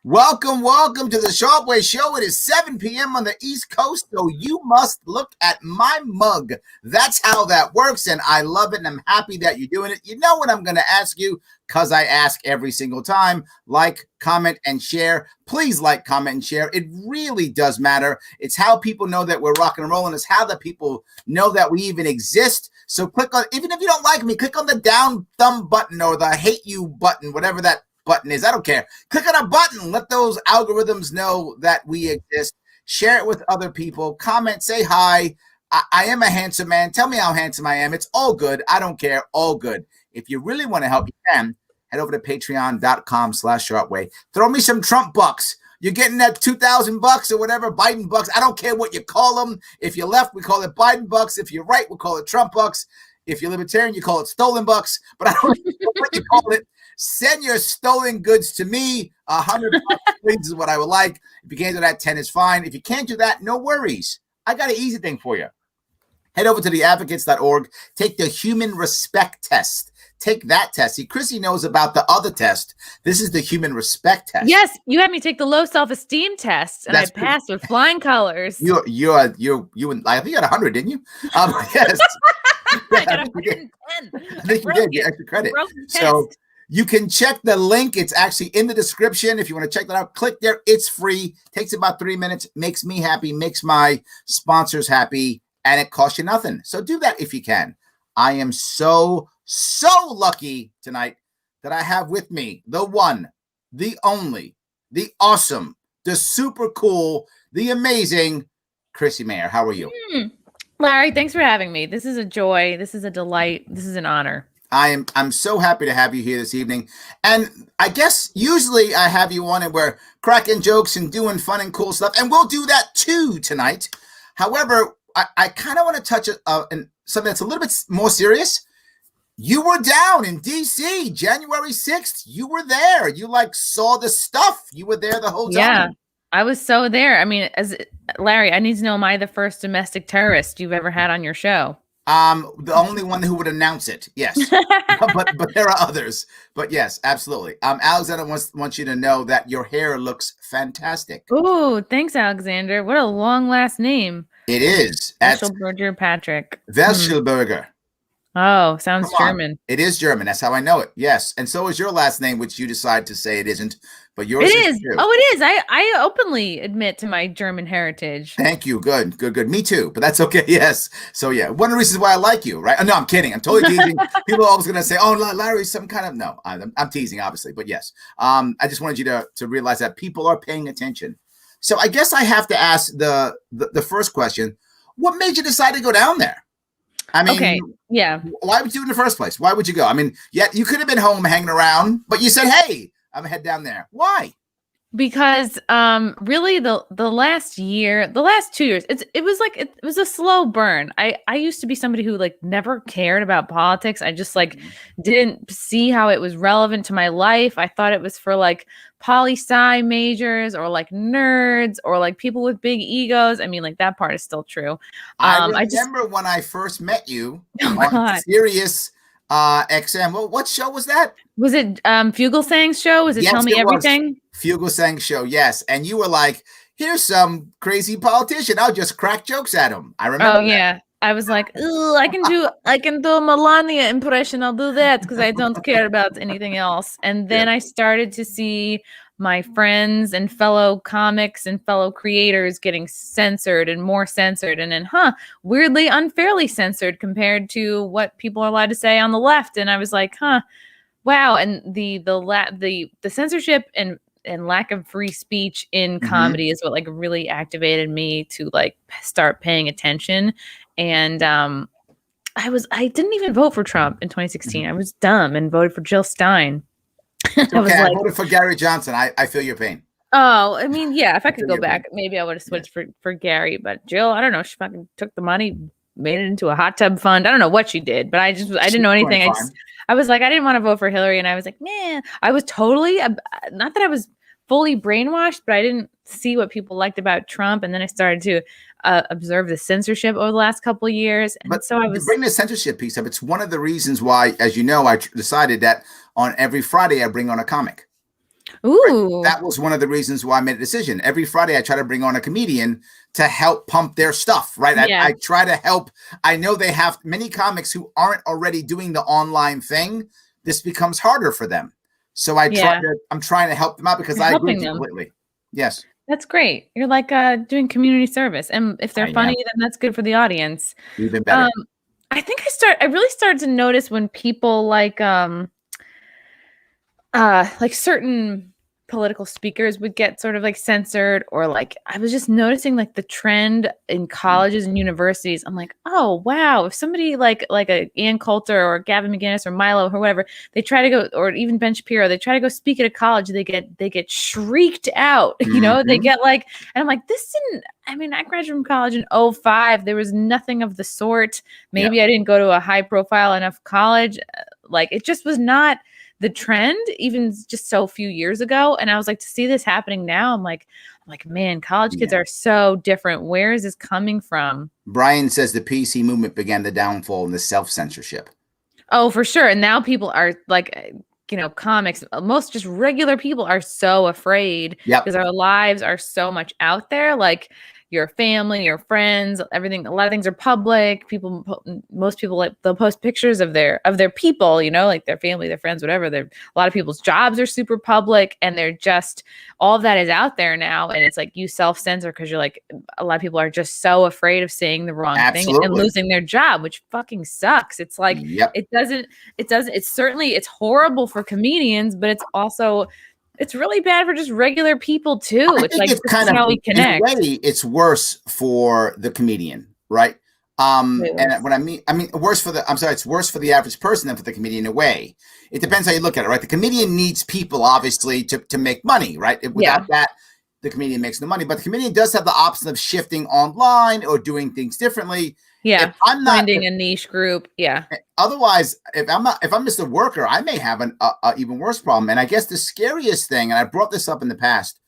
Welcome to the Sharpe Way show. It is 7 p.m. on the East Coast, so you must look at my mug. That's how that works, and I love it, and I'm happy that you're doing it. You know what I'm going to ask you, because I ask every single time. Like, comment, and share. Please like, comment, and share. It really does matter. It's how people know that we're rocking and rolling. It's how the people know that we even exist. So click on, even if you don't like me, click on the down thumb button or the hate you button, whatever that button is. I don't care. Click on a button. Let those algorithms know that we exist. Share it with other people. Comment. Say hi. I am a handsome man. Tell me how handsome I am. It's all good. I don't care. All good. If you really want to help, you can head over to patreon.com/sharpeway. Throw me some Trump bucks. You're getting that $2,000 or whatever, Biden bucks. I don't care what you call them. If you're left, we call it Biden bucks. If you're right, we call it Trump bucks. If you're libertarian, you call it stolen bucks. But I don't know what you call it. Send your stolen goods to me. $100 please is what I would like. If you can't do that, 10 is fine. If you can't do that, no worries. I got an easy thing for you. Head over to theadvocates.org. Take the human respect test. Take that test. See, Chrissie knows about the other test. This is the human respect test. Yes, you had me take the low self-esteem test, and I passed with flying colors. I think you had 100, didn't you? Yes. I got 110. I think you did. Get extra credit. So you can check the link. It's actually in the description. If you want to check that out, click there. It's free. Takes about 3 minutes. Makes me happy. Makes my sponsors happy. And it costs you nothing. So do that if you can. I am so lucky tonight that I have with me the one, the only, the awesome, the super cool, the amazing Chrissie Mayr. How are you? Larry, thanks for having me. This is a joy. This is a delight. This is an honor. I'm so happy to have you here this evening. And I guess usually I have you on and we're cracking jokes and doing fun and cool stuff. And we'll do that too tonight. However, I kind of want to touch on something that's a little bit more serious. You were down in D.C. January 6th. You were there. You saw the stuff. You were there the whole time. Yeah, I was so there. I mean, Larry, I need to know, am I the first domestic terrorist you've ever had on your show? The only one who would announce it, yes. but there are others. But yes, absolutely. Alexander wants you to know that your hair looks fantastic. Oh, thanks, Alexander. What a long last name. It is. Vesselberger Patrick. Vesselberger. Oh, sounds German. It is German. That's how I know it. Yes. And so is your last name, which you decide to say it isn't. But yours is too. Oh, it is. I openly admit to my German heritage. Thank you. Good. Me too. But that's okay. Yes. So yeah, one of the reasons why I like you, right? No, I'm kidding. I'm totally teasing. People are always going to say, "Oh, Larry's some kind of..." No, I'm teasing, obviously. But yes, I just wanted you to realize that people are paying attention. So I guess I have to ask the first question: what made you decide to go down there? I mean, okay, yeah. Why would you in the first place? Why would you go? I mean, yeah, you could have been home hanging around, but you said, "Hey, I'm gonna head down there." Why? Because really the last 2 years, it was a slow burn. I used to be somebody who never cared about politics. I just didn't see how it was relevant to my life. I thought it was for poli-sci majors or nerds or people with big egos. I mean, that part is still true. I remember when I first met you on Sirius XM. Well, what show was that? Was it Fugelsang's show? Was it Yes, Tell Me Everything? Fugelsang's show, yes. And you were like, "Here's some crazy politician. I'll just crack jokes at him." I remember. Oh, yeah. I was like, "Ooh, I can do a Melania impression. I'll do that because I don't care about anything else." And then I started to see my friends and fellow comics and fellow creators getting censored and more censored, and then weirdly unfairly censored compared to what people are allowed to say on the left. And I was like, wow. And the censorship and lack of free speech in comedy is what really activated me to start paying attention. And I didn't even vote for Trump in 2016. I was dumb and voted for Jill Stein. I voted for Gary Johnson. I feel your pain. Oh, I mean, yeah, if I could go back, maybe I would have switched for Gary. But Jill, I don't know. She fucking took the money, made it into a hot tub fund. I don't know what she did, but I didn't know anything. I was like, I didn't want to vote for Hillary. And I was like, man, I was totally, not that I was fully brainwashed, but I didn't see what people liked about Trump. And then I started to observe the censorship over the last couple of years. And but so I was bring the censorship piece up. It's one of the reasons why, as you know, I decided that on every Friday I bring on a comic. Ooh. That was one of the reasons why I made a decision. Every Friday, I try to bring on a comedian to help pump their stuff, right? Yeah. I try to help. I know they have many comics who aren't already doing the online thing. This becomes harder for them. So I'm trying to help them out because I agree completely. Yes. That's great. You're like doing community service. And if they're funny, then that's good for the audience. Even better. I think I really started to notice when people like certain political speakers would get sort of like censored, or like I was just noticing like the trend in colleges and universities. I'm like, oh wow, if somebody like a Ann Coulter or Gavin McInnes or Milo or whoever, they try to go, or even Ben Shapiro, they try to go speak at a college, they get shrieked out, you know, they get like, and I'm like, this didn't, I mean, I graduated from college in 2005. There was nothing of the sort. Maybe I didn't go to a high profile enough college. Like it just was not the trend, even just so few years ago. And I was like, to see this happening now, I'm like, man, college kids are so different. Where is this coming from? Brian says the PC movement began the downfall in the self-censorship. Oh, for sure. And now people are like, you know, comics, most just regular people are so afraid because our lives are so much out there. Like your family, your friends, everything, a lot of things are public. Most people, like, they'll post pictures of their people, you know, like their family, their friends, whatever. A lot of people's jobs are super public, and they're just, all of that is out there now. And it's like you self-censor because you're like, a lot of people are just so afraid of saying the wrong thing and losing their job, which fucking sucks. It's like, it's horrible for comedians, but it's also, it's really bad for just regular people too. It's like, it's kind of how we connect. In a way, it's worse for the comedian, right? And what I mean, worse for it's worse for the average person than for the comedian in a way. It depends how you look at it, right? The comedian needs people, obviously, to make money, right? Without that, the comedian makes no money. But the comedian does have the option of shifting online or doing things differently. Yeah, I'm not finding a niche group. Yeah. Otherwise, if I'm Mr. Worker, I may have an even worse problem. And I guess the scariest thing, and I brought this up in the past,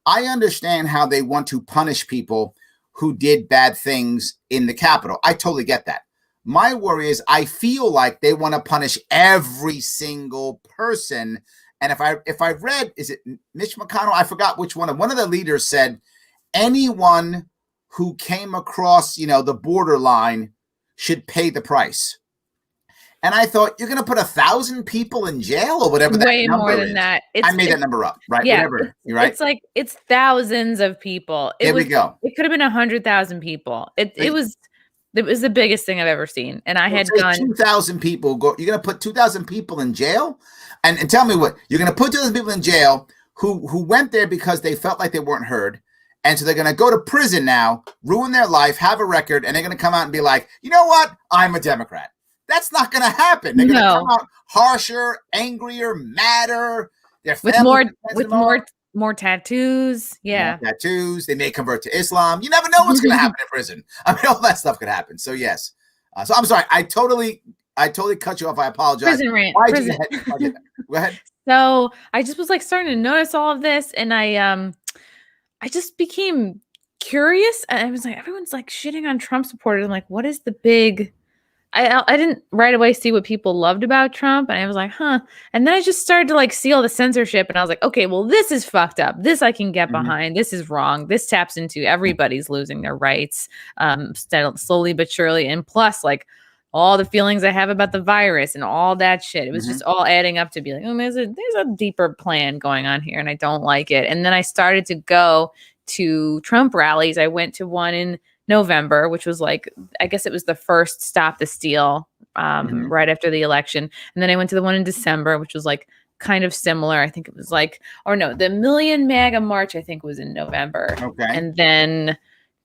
I understand how they want to punish people who did bad things in the Capitol. I totally get that. My worry is I feel like they want to punish every single person. And if I read, is it Mitch McConnell? I forgot which one. One of the leaders said anyone who came across, the borderline should pay the price. And I thought, you're going to put 1,000 people in jail or whatever that number is. Way more than that. I made that number up, right? Yeah, whatever. You're right. It's like, it's thousands of people. There we go. It could have been 100,000 people. It was the biggest thing I've ever seen. And I had gone 2,000 people. You're going to put 2,000 people in jail? And tell me what, you're going to put 2,000 people in jail who went there because they felt like they weren't heard. And so they're going to go to prison now, ruin their life, have a record, and they're going to come out and be like, you know what? I'm a Democrat. That's not going to happen. They're going to come out harsher, angrier, madder. With more tattoos. Yeah. More tattoos. They may convert to Islam. You never know what's going to happen in prison. All that stuff could happen. So yes. So I'm sorry. I totally cut you off. I apologize. Prison rant. Go ahead. So I just was like starting to notice all of this, and I just became curious. I was like, everyone's like shitting on Trump supporters. I'm like, what is the big? I didn't right away see what people loved about Trump, and I was like, huh. And then I just started to like see all the censorship, and I was like, okay, well, this is fucked up. This I can get behind. This is wrong. This taps into everybody's losing their rights, slowly but surely. And plus, like, all the feelings I have about the virus and all that shit. It was just all adding up to be like, oh, there's a deeper plan going on here, and I don't like it. And then I started to go to Trump rallies. I went to one in November, which was like, I guess it was the first Stop the Steal right after the election. And then I went to the one in December, which was like kind of similar. I think it was like, the Million MAGA March, I think, was in November. Okay. And then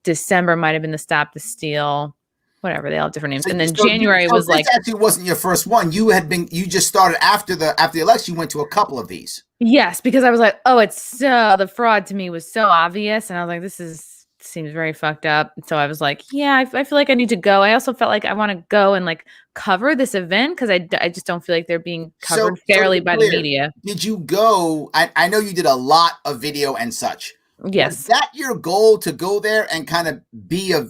December might have been the Stop the Steal. Whatever, they all have different names. And then January was like, this actually wasn't your first one. You just started after the election. You went to a couple of these. Yes, because I was like, oh, it's the fraud to me was so obvious, and I was like, this seems very fucked up. So I was like, yeah, I feel like I need to go. I also felt like I want to go and like cover this event because I just don't feel like they're being covered fairly by the media. Did you go? I know you did a lot of video and such. Yes. Was that your goal, to go there and kind of be a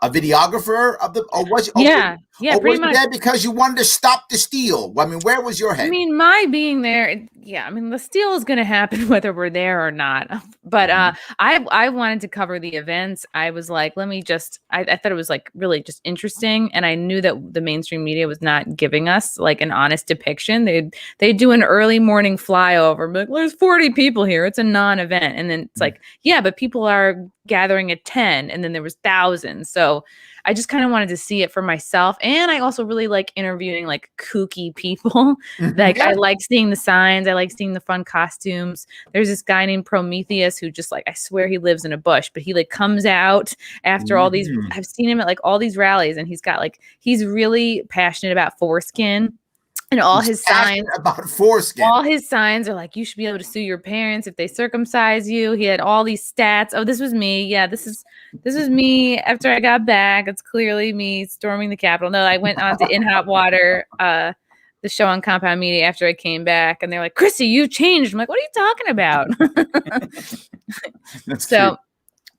videographer of the, or was pretty much that because you wanted to stop the steal? I mean, where was your head? I mean, my being there, yeah, I mean, the steal is going to happen whether we're there or not. But I wanted to cover the events. I was like, let me just, I thought it was like really just interesting. And I knew that the mainstream media was not giving us like an honest depiction. They'd do an early morning flyover, but like, there's 40 people here. It's a non-event. And then it's like, yeah, but people are gathering at 10, and then there was thousands. So I just kind of wanted to see it for myself. And I also really like interviewing like kooky people. Like I like seeing the signs. I like seeing the fun costumes. There's this guy named Prometheus who just like, I swear he lives in a bush, but he like comes out after all these, I've seen him at like all these rallies, and he's got like, he's really passionate about foreskin. And all his signs about foreskin. All his signs are like, you should be able to sue your parents if they circumcise you. He had all these stats. Oh, this was me. Yeah, this is me after I got back. It's clearly me storming the Capitol. No, I went on to In Hot Water, the show on Compound Media after I came back, and they're like, Chrissie, you changed. I'm like, what are you talking about? That's so,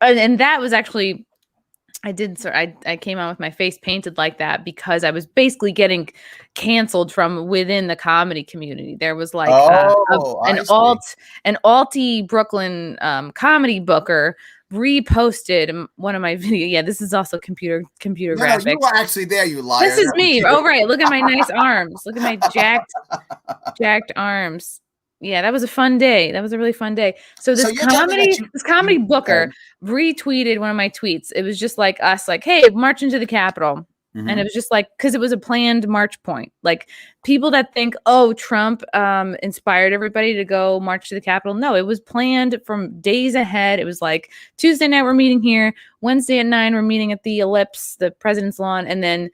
and that was actually. I came on with my face painted like that because I was basically getting canceled from within the comedy community. There was like an alty Brooklyn comedy booker reposted one of my videos. Yeah, this is also computer graphics. No, you were actually there, you liar. This is me. Oh, right. Look at my nice arms. Look at my jacked arms. Yeah, that was a fun day. That was a really fun day. So this comedy booker retweeted one of my tweets. It was just like us, like, hey, march into the Capitol. And it was just like, because it was a planned march point. Like people that think, oh, Trump inspired everybody to go march to the Capitol. No, it was planned from days ahead. It was like Tuesday night, we're meeting here. Wednesday at 9, we're meeting at the Ellipse, the President's Lawn. And then,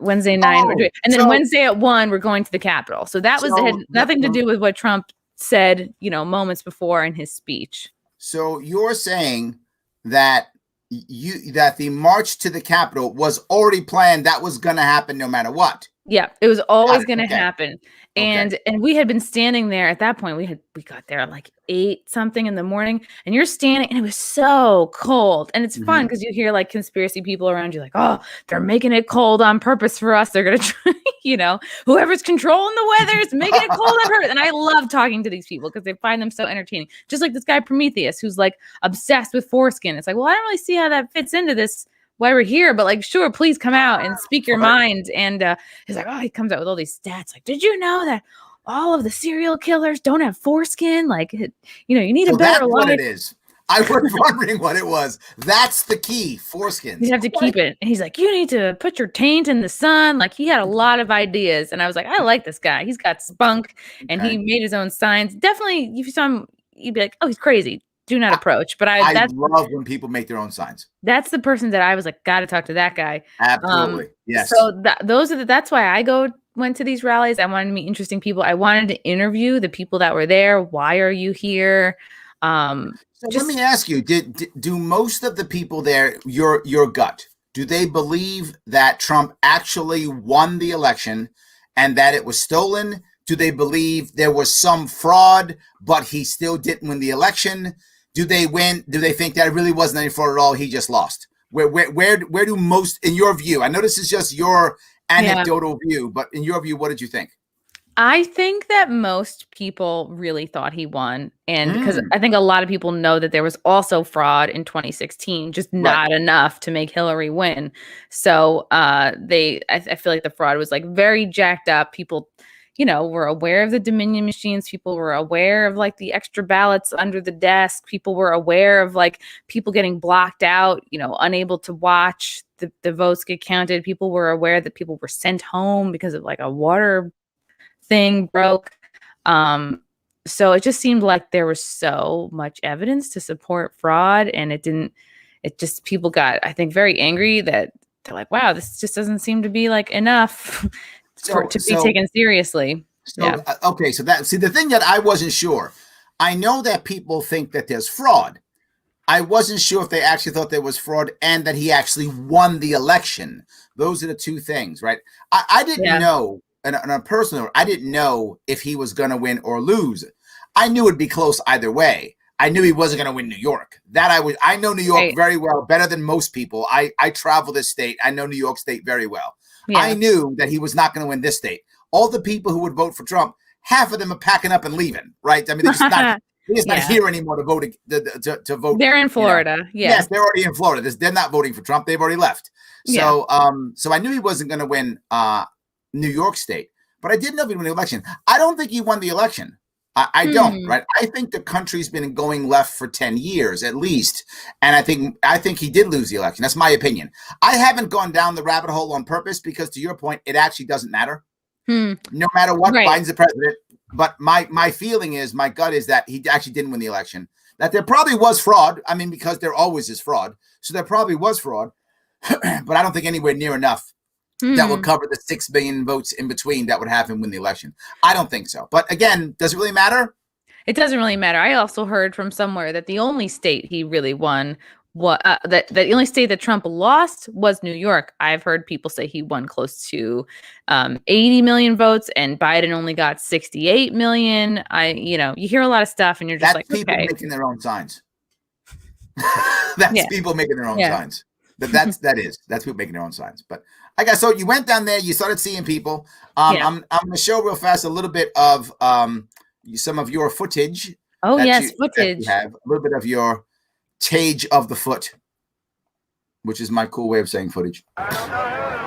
Wednesday 9, we're doing, and then Wednesday at 1, we're going to the Capitol. So that had nothing to do with what Trump said, moments before in his speech. So you're saying that the march to the Capitol was already planned. That was going to happen no matter what. Yeah, it was always going to happen. And we had been standing there at that point. We got there at like 8 something in the morning, and you're standing, and it was so cold. And it's fun because you hear like conspiracy people around you, like, oh, they're making it cold on purpose for us. They're gonna try, whoever's controlling the weather is making it cold on purpose. And I love talking to these people because they find them so entertaining. Just like this guy Prometheus, who's like obsessed with foreskin. It's like, well, I don't really see how that fits into this. Why we're here, but like, sure, please come out and speak your mind. And he's like, oh, he comes out with all these stats. Like, did you know that all of the serial killers don't have foreskin? Like, you need a better life. What it is. I was wondering what it was. That's the key, foreskins. You have to keep it. And he's like, you need to put your taint in the sun. Like, he had a lot of ideas. And I was like, I like this guy. He's got spunk, and he made his own signs. Definitely, if you saw him, you'd be like, oh, he's crazy. Do not approach. But I love when people make their own signs. That's the person that I was like, got to talk to that guy. Absolutely. Yes. So that's why I went to these rallies. I wanted to meet interesting people. I wanted to interview the people that were there. Why are you here? Let me ask you, do most of the people there, your gut, do they believe that Trump actually won the election and that it was stolen? Do they believe there was some fraud, but he still didn't win the election? Do they win? Do they think that it really wasn't any fraud at all? He just lost. Where do most, in your view? I know this is just your anecdotal view, but in your view, what did you think? I think that most people really thought he won. And because I think a lot of people know that there was also fraud in 2016, just not enough to make Hillary win. So I feel like the fraud was like very jacked up. People, were aware of the Dominion machines. People were aware of like the extra ballots under the desk. People were aware of like people getting blocked out, unable to watch the votes get counted. People were aware that people were sent home because of like a water thing broke. So it just seemed like there was so much evidence to support fraud, and people got, I think, very angry that they're like, wow, this just doesn't seem to be like enough to be taken seriously. Okay. So the thing that I wasn't sure, I know that people think that there's fraud. I wasn't sure if they actually thought there was fraud and that he actually won the election. Those are the two things, right? I didn't know. And on a personal note, I didn't know if he was going to win or lose. I knew it'd be close either way. I knew he wasn't going to win New York. I know New York very well, better than most people. I travel this state. I know New York State very well. Yeah. I knew that he was not going to win this state. All the people who would vote for Trump half of them are packing up and leaving, right? I mean, they're just not here anymore to vote. To vote. They're in Florida. Yes, they're already in Florida. They're not voting for Trump. They've already left. So, so I knew he wasn't going to win New York State, but I didn't know if he'd win the election. I don't think he won the election. I don't, right? I think the country's been going left for 10 years at least. And I think he did lose the election. That's my opinion. I haven't gone down the rabbit hole on purpose because, to your point, it actually doesn't matter. No matter what, Biden's the president. But my feeling is, my gut is that he actually didn't win the election. That there probably was fraud. I mean, because there always is fraud. So there probably was fraud. But I don't think anywhere near enough that would cover the 6 billion votes in between that would have him win the election. I don't think so. But again, does it really matter? It doesn't really matter. I also heard from somewhere that the only state he really won, that the only state that Trump lost was New York. I've heard people say he won close to 80 million votes, and Biden only got 68 million. You hear a lot of stuff, and you're just That's people making their own signs. That's people making their own signs. That's people making their own signs. But I guess so. You went down there. You started seeing people. I'm going to show real fast a little bit of some of your footage. Oh yes, footage. You have a little bit of your tage of the foot, which is my cool way of saying footage.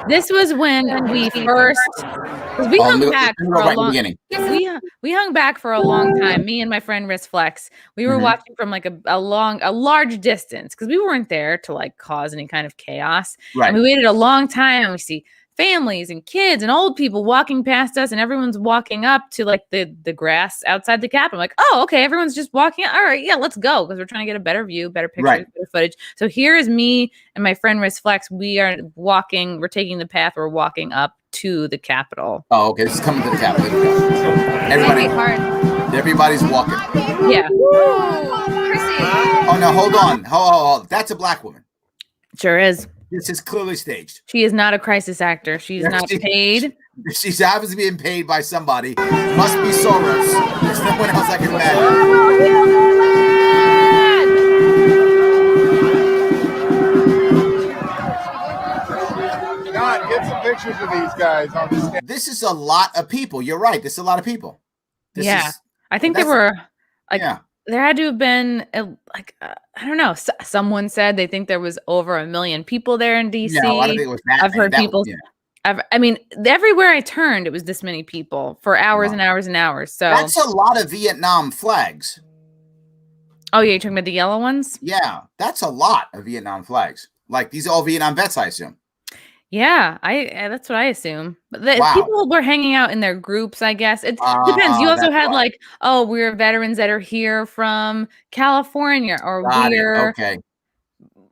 This was when we first, because we hung back for a long time. We hung back for a long time. Me and my friend Riss Flex, we were watching from like a large distance because we weren't there to like cause any kind of chaos. Right. And we waited a long time, and we see families and kids and old people walking past us, and everyone's walking up to like the grass outside the Capitol. I'm like, oh, okay, everyone's just walking. All right, yeah, let's go, because we're trying to get a better view, better pictures, better footage. So here is me and my friend Riss Flex. We are walking. We're taking the path. We're walking up to the Capitol. Oh, okay. This is coming to the Capitol. Everybody's walking. Yeah. Chrissie. Oh no, hold on. Oh, that's a black woman. Sure is. This is clearly staged. She is not a crisis actor. She's not paid. She's obviously being paid by somebody. Must be Soros. There's no one else I can imagine. God, get some pictures of these guys on this. This is a lot of people. You're right. This is a lot of people. I think there were like there had to have been I don't know. Someone said they think there was over 1 million people there in DC. No, I don't think it was that. I've heard people. I mean, everywhere I turned, it was this many people for hours and hours and hours. So that's a lot of Vietnam flags. Oh yeah, you're talking about the yellow ones? Yeah, that's a lot of Vietnam flags. Like these are all Vietnam vets, I assume. Yeah, that's what I assume. But people were hanging out in their groups, I guess. It depends. You also had like, oh, we're veterans that are here from California, or we're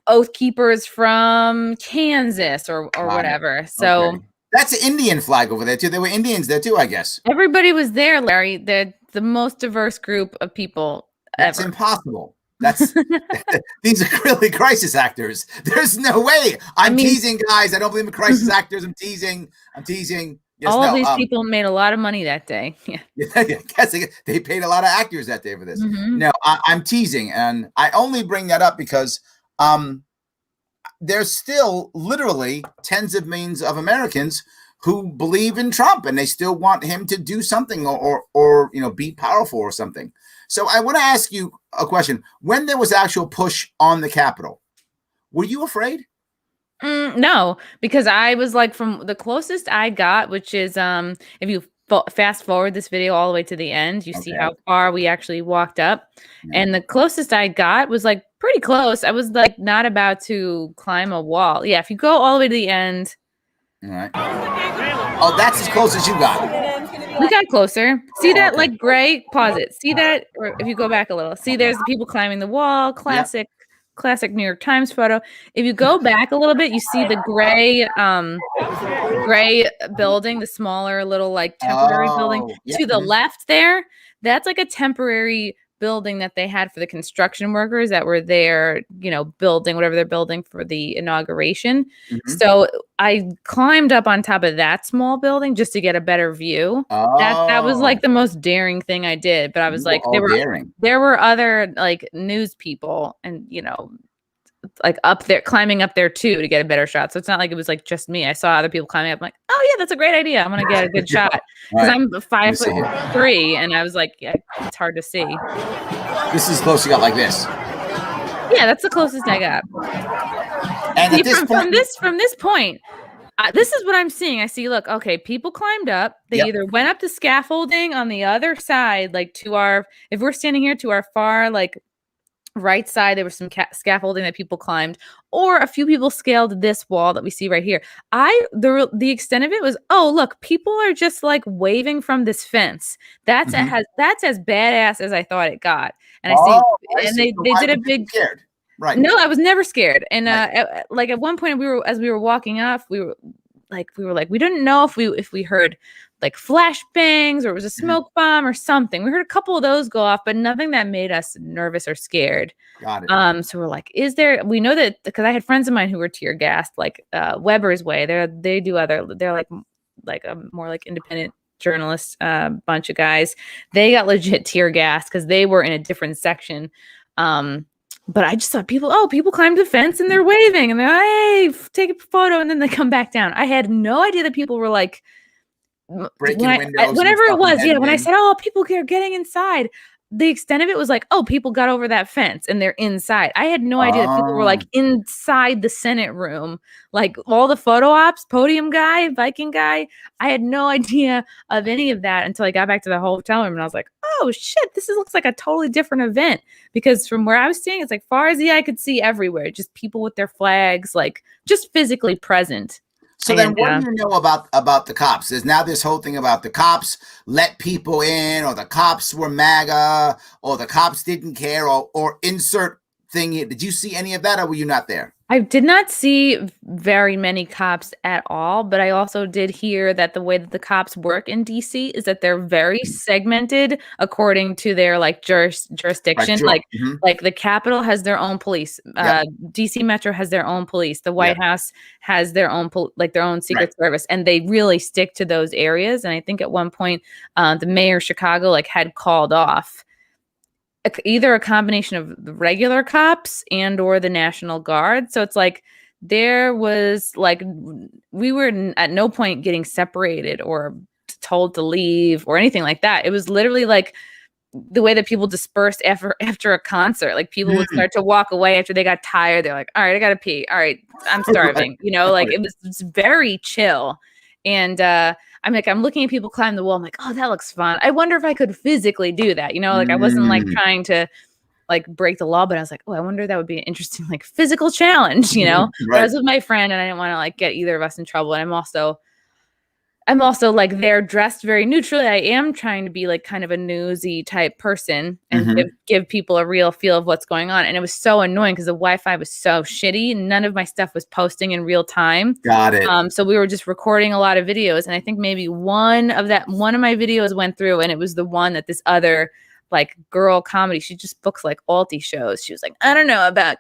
oath keepers from Kansas, or whatever. So that's an Indian flag over there too. There were Indians there too, I guess. Everybody was there, Larry. They're the most diverse group of people That's ever. Impossible. That's these are really crisis actors. There's no way. I'm teasing, guys. I don't believe in crisis actors. I'm teasing. Yes, all of these people made a lot of money that day. Yeah. I guess they paid a lot of actors that day for this. No, I'm teasing, and I only bring that up because there's still literally tens of millions of Americans who believe in Trump, and they still want him to do something or be powerful or something. So I want to ask you a question. When there was actual push on the Capitol, were you afraid? No, because I was like, from the closest I got, which is if you fast forward this video all the way to the end, you see how far we actually walked up. And the closest I got was like pretty close. I was like not about to climb a wall. Yeah, if you go all the way to the end. All right. Oh, that's as close as you got. We got closer. See that like gray? Pause it. See that? Or if you go back a little, see there's the people climbing the wall. Classic New York Times photo. If you go back a little bit, you see the gray building, the smaller little like temporary building to the left there. That's like a temporary building that they had for the construction workers that were there, building whatever they're building for the inauguration. So I climbed up on top of that small building just to get a better view. That was like the most daring thing I did. But I was like, there were other like news people and like up there, climbing up there too to get a better shot. So it's not like it was like just me. I saw other people climbing up. I'm like, oh yeah, that's a great idea. I'm gonna get a good shot because I'm 5'3", and I was like, yeah, it's hard to see. This is close you got like this. Yeah, that's the closest I got. And see, at this point, from this point, this is what I'm seeing. I see, look, okay, people climbed up. They either went up the scaffolding on the other side, like to our, if we're standing here to our far, like right side, there was some scaffolding that people climbed, or a few people scaled this wall that we see right here. The extent of it was, oh, look, people are just like waving from this fence. That's that's as badass as I thought it got. And they did a big scared. Right. No, I was never scared. And like at one point as we were walking off, we were like, we didn't know if we heard like flash bangs or it was a smoke bomb or something. We heard a couple of those go off, but nothing that made us nervous or scared. Got it. So we're like, we know that because I had friends of mine who were tear gassed, like Weber's Way. They're like a more like independent journalist bunch of guys. They got legit tear gassed because they were in a different section. But I just thought people climbed the fence and they're waving and they're like, hey, take a photo, and then they come back down. I had no idea that people were like breaking windows. Whatever it was, when I said, oh, people are getting inside, the extent of it was like, oh, people got over that fence and they're inside. I had no idea that people were like inside the Senate room, like all the photo ops, podium guy, Viking guy. I had no idea of any of that until I got back to the hotel room and I was like, oh shit, looks like a totally different event, because from where I was standing, it's like far as the eye could see everywhere, just people with their flags, like just physically present. So then what do you know about the cops? There's now this whole thing about the cops let people in, or the cops were MAGA, or the cops didn't care, or insert thing. Did you see any of that, or were you not there? I did not see very many cops at all, but I also did hear that the way that the cops work in DC is that they're very segmented according to their like jurisdiction. Like the Capitol has their own police. DC Metro has their own police. The White House has their own their own Secret Service, and they really stick to those areas. And I think at one point, the mayor of Chicago had called off either a combination of the regular cops and or the National Guard. So it's like there was like we were at no point getting separated or told to leave or anything like that. It was literally like the way that people dispersed after a concert. Like people would start to walk away after they got tired. They're like, all right, I gotta pee. All right, I'm starving. Like it was very chill. And I'm looking at people climb the wall. I'm like, oh, that looks fun. I wonder if I could physically do that. Like I wasn't like trying to like break the law, but I was like, oh, I wonder if that would be an interesting like physical challenge, But I was with my friend and I didn't want to like get either of us in trouble. And I'm also like they're dressed very neutrally. I am trying to be like kind of a newsy type person and give people a real feel of what's going on. And it was so annoying because the Wi-Fi was so shitty. None of my stuff was posting in real time. Got it. So we were just recording a lot of videos. And I think maybe one of my videos went through, and it was the one that this other like girl comedy, she just books like alti shows. She was like, I don't know about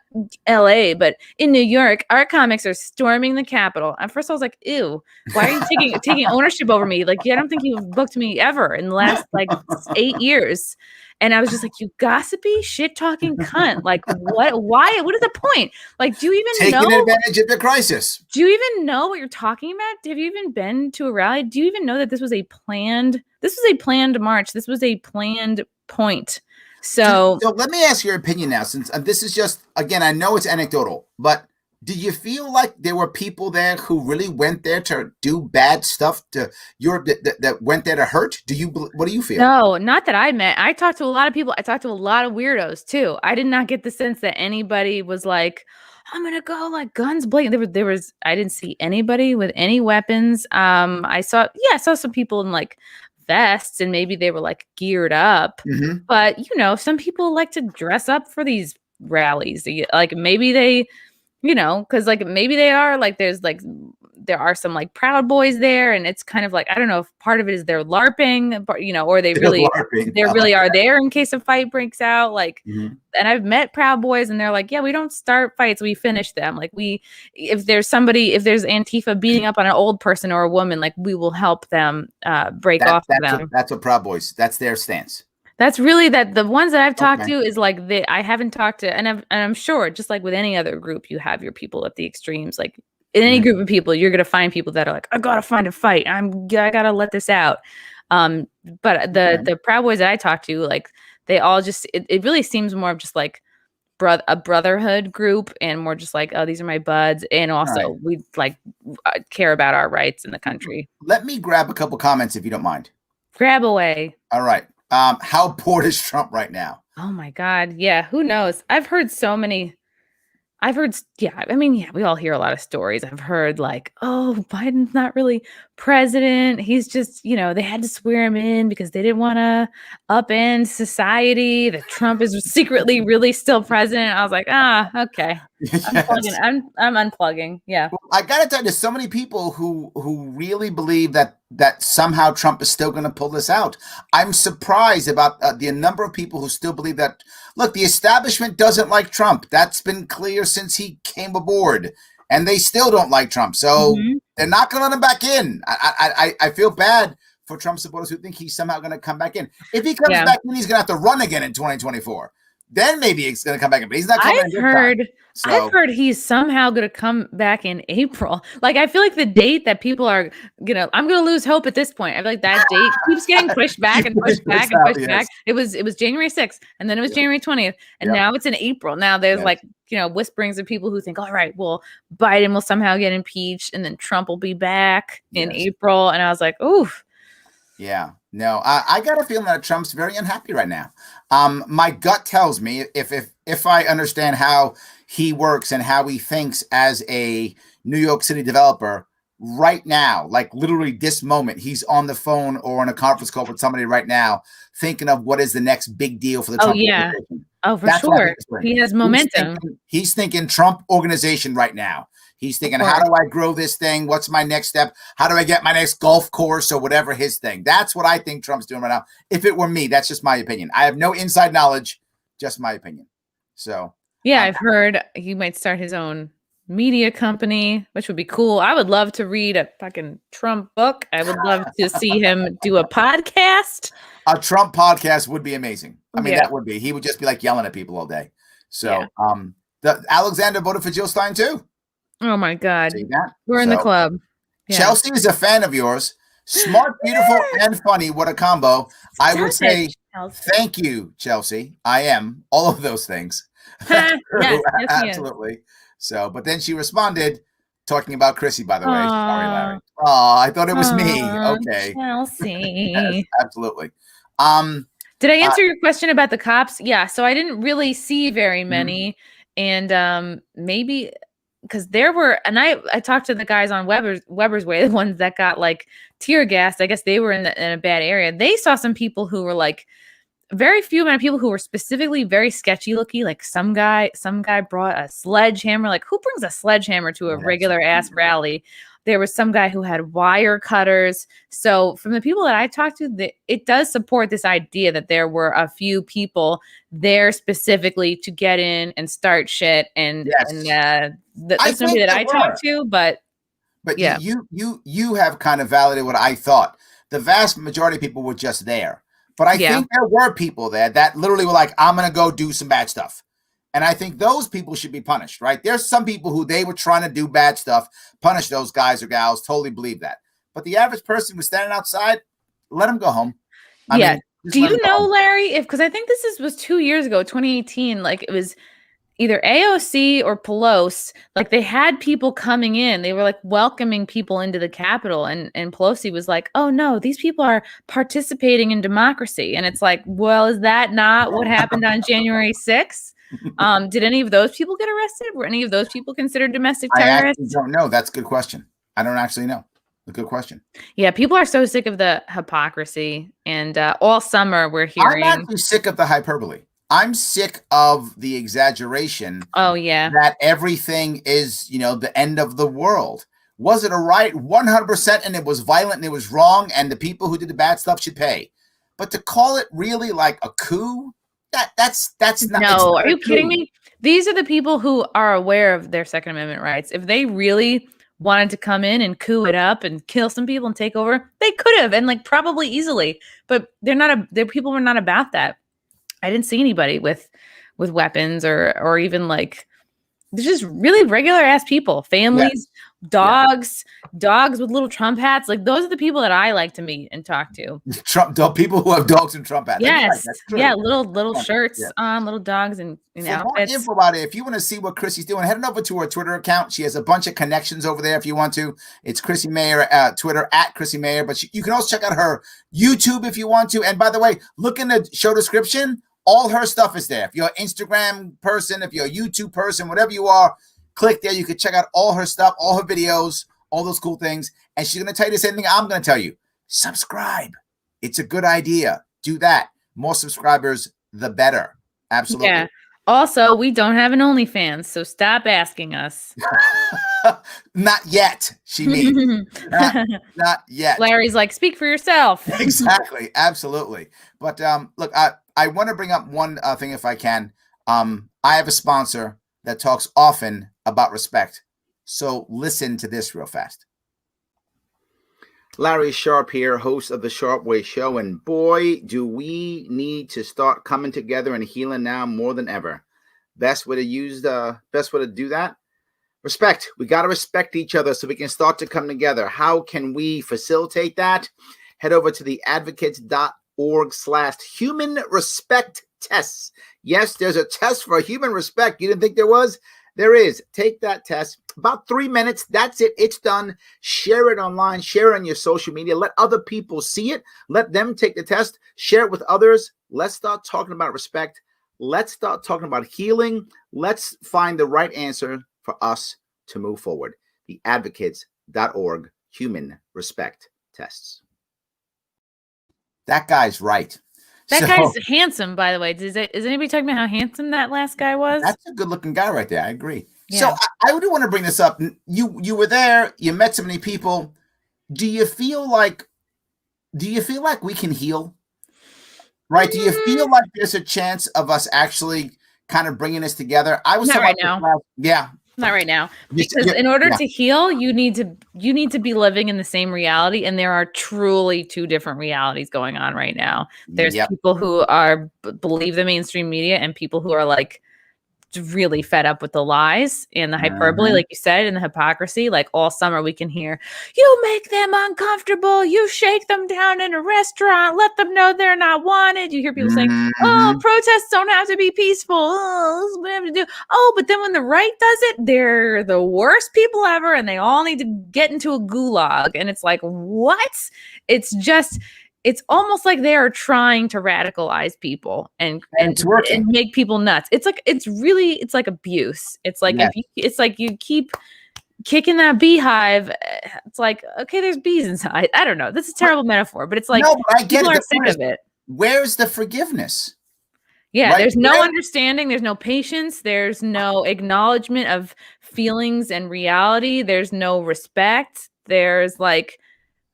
LA, but in New York, our comics are storming the Capitol. At first I was like, ew, why are you taking ownership over me? Like, I don't think you've booked me ever in the last like 8 years. And I was just like, you gossipy, shit talking cunt. Like, what? Why? What is the point? Like, do you even know? Taking advantage of the crisis. Do you even know what you're talking about? Have you even been to a rally? Do you even know that this was a planned march? This was a planned point. So let me ask your opinion now, since this is just, again, I know it's anecdotal, but did you feel like there were people there who really went there to do bad stuff to that went there to hurt? What do you feel? No, not that I met. I talked to a lot of people. I talked to a lot of weirdos too. I did not get the sense that anybody was like, I'm gonna go like guns blazing. There was I didn't see anybody with any weapons. I saw some people in like vests and maybe they were like geared up. But some people like to dress up for these rallies. Like maybe they because like maybe they are like there are some like Proud Boys there, and it's kind of like I don't know if part of it is they're LARPing, or they really are there in case a fight breaks out. Like, and I've met Proud Boys, and they're like, yeah, we don't start fights, we finish them. Like if there's Antifa beating up on an old person or a woman, like we will help them break off of them. That's what Proud Boys. That's their stance. That's really that the ones that I've talked to is like I haven't talked to, and I'm sure just like with any other group, you have your people at the extremes. Like in any group of people, you're gonna find people that are like, I gotta find a fight. I gotta let this out. But the Proud Boys that I talked to, like they all just it really seems more of just like a brotherhood group and more just like, oh, these are my buds, and also we like care about our rights in the country. Let me grab a couple comments if you don't mind. Grab away. All right. How bored is Trump right now? Oh my God. Yeah. Who knows? I've heard so many. I mean, we all hear a lot of stories. I've heard like, oh, Biden's not really president. He's just, they had to swear him in because they didn't want to upend society. That Trump is secretly really still president. I was like, okay. I'm unplugging. Yeah. Well, I got to tell you, there's so many people who really believe that somehow Trump is still going to pull this out. I'm surprised about the number of people who still believe that. Look, the establishment doesn't like Trump. That's been clear since he came aboard, and they still don't like Trump. So they're not going to let him back in. I feel bad for Trump supporters who think he's somehow going to come back in. If he comes back in, he's going to have to run again in 2024. Then maybe he's going to come back in, but he's not coming in. I've heard he's somehow going to come back in April. Like, I feel like the date that people are, I'm going to lose hope at this point. I feel like that date keeps getting pushed back and pushed back and pushed back. It was January 6th, and then it was January 20th, and now it's in April. Now there's whisperings of people who think, all right, well, Biden will somehow get impeached, and then Trump will be back in April. And I was like, oof. Yeah, no, I got a feeling that Trump's very unhappy right now. My gut tells me if I understand how he works and how he thinks as a New York City developer right now, like literally this moment, he's on the phone or on a conference call with somebody right now, thinking of what is the next big deal for the Trump organization. Oh, for sure. He has momentum. He's thinking Trump organization right now. He's thinking, how do I grow this thing? What's my next step? How do I get my next golf course or whatever his thing? That's what I think Trump's doing right now. If it were me, that's just my opinion. I have no inside knowledge, just my opinion. So, yeah, I've heard he might start his own media company, which would be cool. I would love to read a fucking Trump book. I would love to see him do a podcast. A Trump podcast would be amazing. I mean, that would be. He would just be like yelling at people all day. So, Alexander voted for Jill Stein too. Oh my God. We're in the club. Yeah. Chelsea is a fan of yours. Smart, beautiful, and funny. What a combo. I would say thank you, Chelsea. I am all of those things. Yes, absolutely. So, but then she responded talking about Chrissie, by the way. Sorry, Larry. Oh, I thought it was me. Okay. Chelsea. Yes, absolutely. Did I answer your question about the cops? Yeah. So I didn't really see very many. And maybe because there were, and I talked to the guys on Weber's Way, the ones that got like tear gassed. I guess they were in a bad area. They saw some people who were like, very few amount of people who were specifically very sketchy looking. Like some guy brought a sledgehammer. Like, who brings a sledgehammer to a regular ass rally? There was some guy who had wire cutters. So from the people that I talked to, it does support this idea that there were a few people there specifically to get in and start shit. And that's nobody that I talked to, but yeah, you have kind of validated what I thought. The vast majority of people were just there. But I think there were people there that literally were like, I'm going to go do some bad stuff. And I think those people should be punished, right? There's some people who they were trying to do bad stuff, punish those guys or gals, totally believe that. But the average person who's standing outside, let them go home. I mean, do you know, Larry, because I think this was 2 years ago, 2018, like it was either AOC or Pelosi, like they had people coming in. They were like welcoming people into the Capitol. And Pelosi was like, oh no, these people are participating in democracy. And it's like, well, is that not what happened on January 6th? Did any of those people get arrested? Were any of those people considered domestic terrorists? I don't know. That's a good question. I don't actually know. A good question. Yeah, people are so sick of the hypocrisy. And all summer we're hearing. I'm actually sick of the hyperbole. I'm sick of the exaggeration. Oh, yeah. That everything is, the end of the world. Was it a riot? 100%, and it was violent and it was wrong, and the people who did the bad stuff should pay. But to call it really like a coup, that's not. No, are you kidding me? These are the people who are aware of their Second Amendment rights. If they really wanted to come in and coup it up and kill some people and take over, they could have, and like probably easily, but their people were not about that. I didn't see anybody with weapons or even like, they're just really regular ass people, families, dogs with little Trump hats. Like those are the people that I like to meet and talk to. People who have dogs and Trump hats. Yes. Right, yeah. Little shirts on, little dogs and outfits. More info about it, if you want to see what Chrissie's doing, head on over to her Twitter account. She has a bunch of connections over there if you want to. It's Chrissie Mayr, Twitter at Chrissie Mayr. But you can also check out her YouTube if you want to. And by the way, look in the show description. All her stuff is there. If you're an Instagram person, if you're a YouTube person, whatever you are, click there. You can check out all her stuff, all her videos, all those cool things. And she's going to tell you the same thing I'm going to tell you. Subscribe. It's a good idea. Do that. More subscribers, the better. Absolutely. Yeah. Also, we don't have an OnlyFans, so stop asking us. Not yet, she means. not yet. Larry's like, speak for yourself. Exactly. Absolutely. But look, I want to bring up one thing if I can. I have a sponsor that talks often about respect. So listen to this real fast. Larry Sharpe here, host of the Sharpe Way show. And boy, do we need to start coming together and healing now more than ever. Best way to do that? Respect. We got to respect each other so we can start to come together. How can we facilitate that? Head over to the advocates.org/human respect tests. Yes, there's a test for human respect. You didn't think there was? There is. Take that test. About 3 minutes. That's it. It's done. Share it online. Share it on your social media. Let other people see it. Let them take the test. Share it with others. Let's start talking about respect. Let's start talking about healing. Let's find the right answer for us to move forward. The advocates.org human respect tests. That guy's right. That guy's handsome, by the way. Is anybody talking about how handsome that last guy was? That's a good-looking guy right there. I agree. Yeah. So I do want to bring this up. You were there. You met so many people. Do you feel like we can heal? Right? Do you feel like there's a chance of us actually kind of bringing this together? I was not right now. Yeah. Not right now, because in order to heal, you need to be living in the same reality, and there are truly two different realities going on right now. There's people who believe the mainstream media, and people who are like really fed up with the lies and the hyperbole, like you said, and the hypocrisy. Like all summer we can hear, you make them uncomfortable, you shake them down in a restaurant, let them know they're not wanted. You hear people saying, oh, protests don't have to be peaceful, oh, this is what we have to do. Oh, but then when the right does it, they're the worst people ever, and they all need to get into a gulag. And it's like, what? It's almost like they are trying to radicalize people and make people nuts. It's like abuse. It's like it's like you keep kicking that beehive. It's like, okay, there's bees inside. I don't know. This is a terrible metaphor, but it's like I get people are sick of it. Where's the forgiveness? Yeah, right? There's no understanding. There's no patience. There's no acknowledgement of feelings and reality. There's no respect. There's like,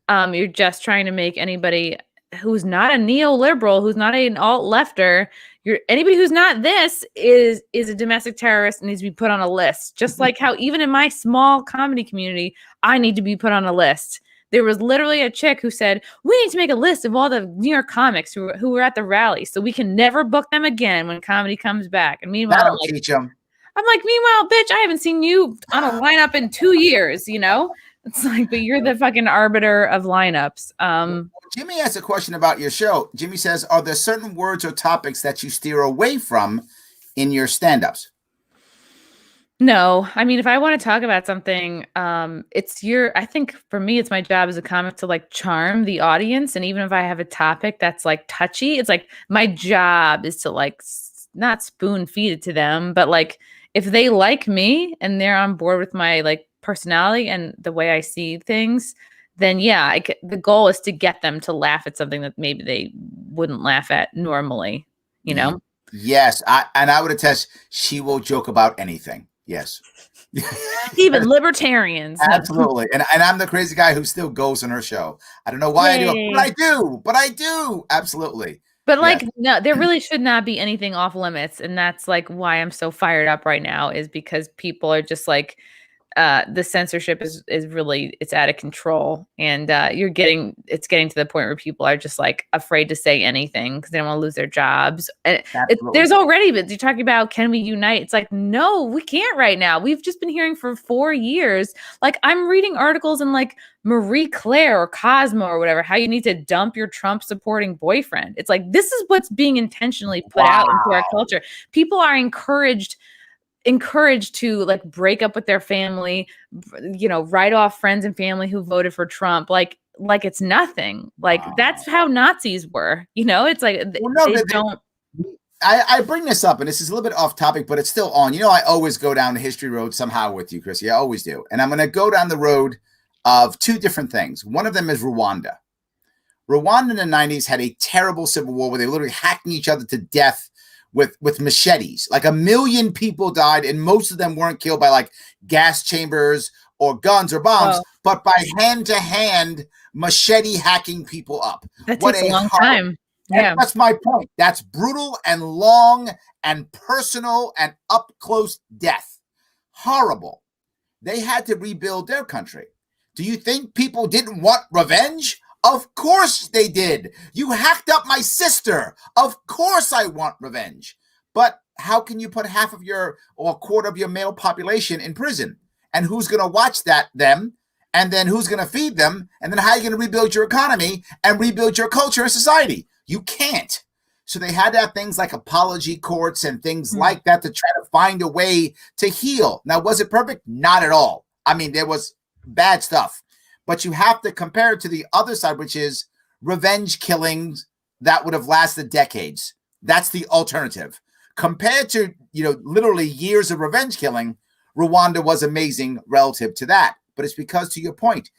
you're just trying to make anybody who's not a neoliberal, who's not an alt-lefter, anybody who's not this is a domestic terrorist and needs to be put on a list. Just like how even in my small comedy community, I need to be put on a list. There was literally a chick who said, we need to make a list of all the New York comics who were at the rally so we can never book them again when comedy comes back. And meanwhile, I'm like, meanwhile, bitch, I haven't seen you on a lineup in 2 years, you know? It's like, but you're the fucking arbiter of lineups. Jimmy has a question about your show. Jimmy says, are there certain words or topics that you steer away from in your stand-ups? No. I mean, if I want to talk about something, I think for me, it's my job as a comic to like charm the audience. And even if I have a topic that's like touchy, it's like my job is to like not spoon feed it to them, but like if they like me and they're on board with my like personality and the way I see things, then yeah, the goal is to get them to laugh at something that maybe they wouldn't laugh at normally, you know? Yes. I would attest, she will joke about anything. Yes. Even libertarians. Absolutely. And I'm the crazy guy who still goes on her show. I don't know why I do it, but I do. Absolutely. But like, no, there really should not be anything off limits. And that's like why I'm so fired up right now, is because people are just like, the censorship is really, it's out of control, and it's getting to the point where people are just like afraid to say anything because they don't want to lose their jobs. And there's already, but you're talking about, can we unite? It's like, no, we can't right now. We've just been hearing for 4 years. Like, I'm reading articles in like Marie Claire or Cosmo or whatever, how you need to dump your Trump supporting boyfriend. It's like, this is what's being intentionally put out into our culture. People are encouraged to like break up with their family, write off friends and family who voted for Trump, like it's nothing. Like, that's how Nazis were, it's like, I bring this up, and this is a little bit off topic, but it's still on. I always go down the history road somehow with you, Chrissy. I always do. And I'm going to go down the road of two different things. One of them is Rwanda. Rwanda in the 90s had a terrible civil war where they were literally hacking each other to death with machetes. Like 1 million people died, and most of them weren't killed by like gas chambers or guns or bombs, but by hand-to-hand machete hacking people up. That takes a long time. Yeah, that's my point. That's brutal and long and personal and up close death. Horrible. They had to rebuild their country. Do you think people didn't want revenge? Of course they did. You hacked up my sister. Of course I want revenge. But how can you put half of your or a quarter of your male population in prison? And who's going to watch them? And then who's going to feed them? And then how are you going to rebuild your economy and rebuild your culture and society? You can't. So they had to have things like apology courts and things like that to try to find a way to heal. Now, was it perfect? Not at all. I mean, there was bad stuff. But you have to compare it to the other side, which is revenge killings that would have lasted decades. That's the alternative. Compared to, literally years of revenge killing, Rwanda was amazing relative to that. But it's because, to your point,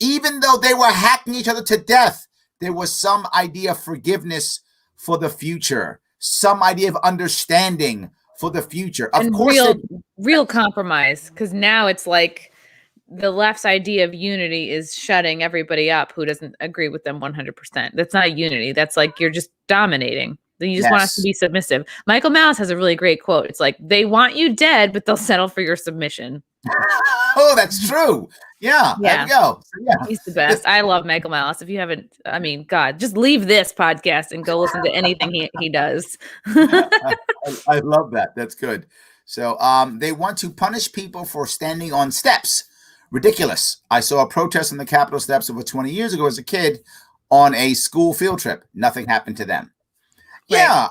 even though they were hacking each other to death, there was some idea of forgiveness for the future, some idea of understanding for the future. Of course, real compromise, because now it's like, the left's idea of unity is shutting everybody up who doesn't agree with them 100%. That's not unity. That's like, you're just dominating. You just want us to be submissive. Michael Malice has a really great quote. It's like, they want you dead, but they'll settle for your submission. Oh, that's true. Yeah. There you go. So, yeah. He's the best. I love Michael Malice. If you haven't, God, just leave this podcast and go listen to anything he does. I love that. That's good. So they want to punish people for standing on steps. Ridiculous. I saw a protest on the Capitol steps over 20 years ago as a kid on a school field trip. Nothing happened to them. Right. Yeah,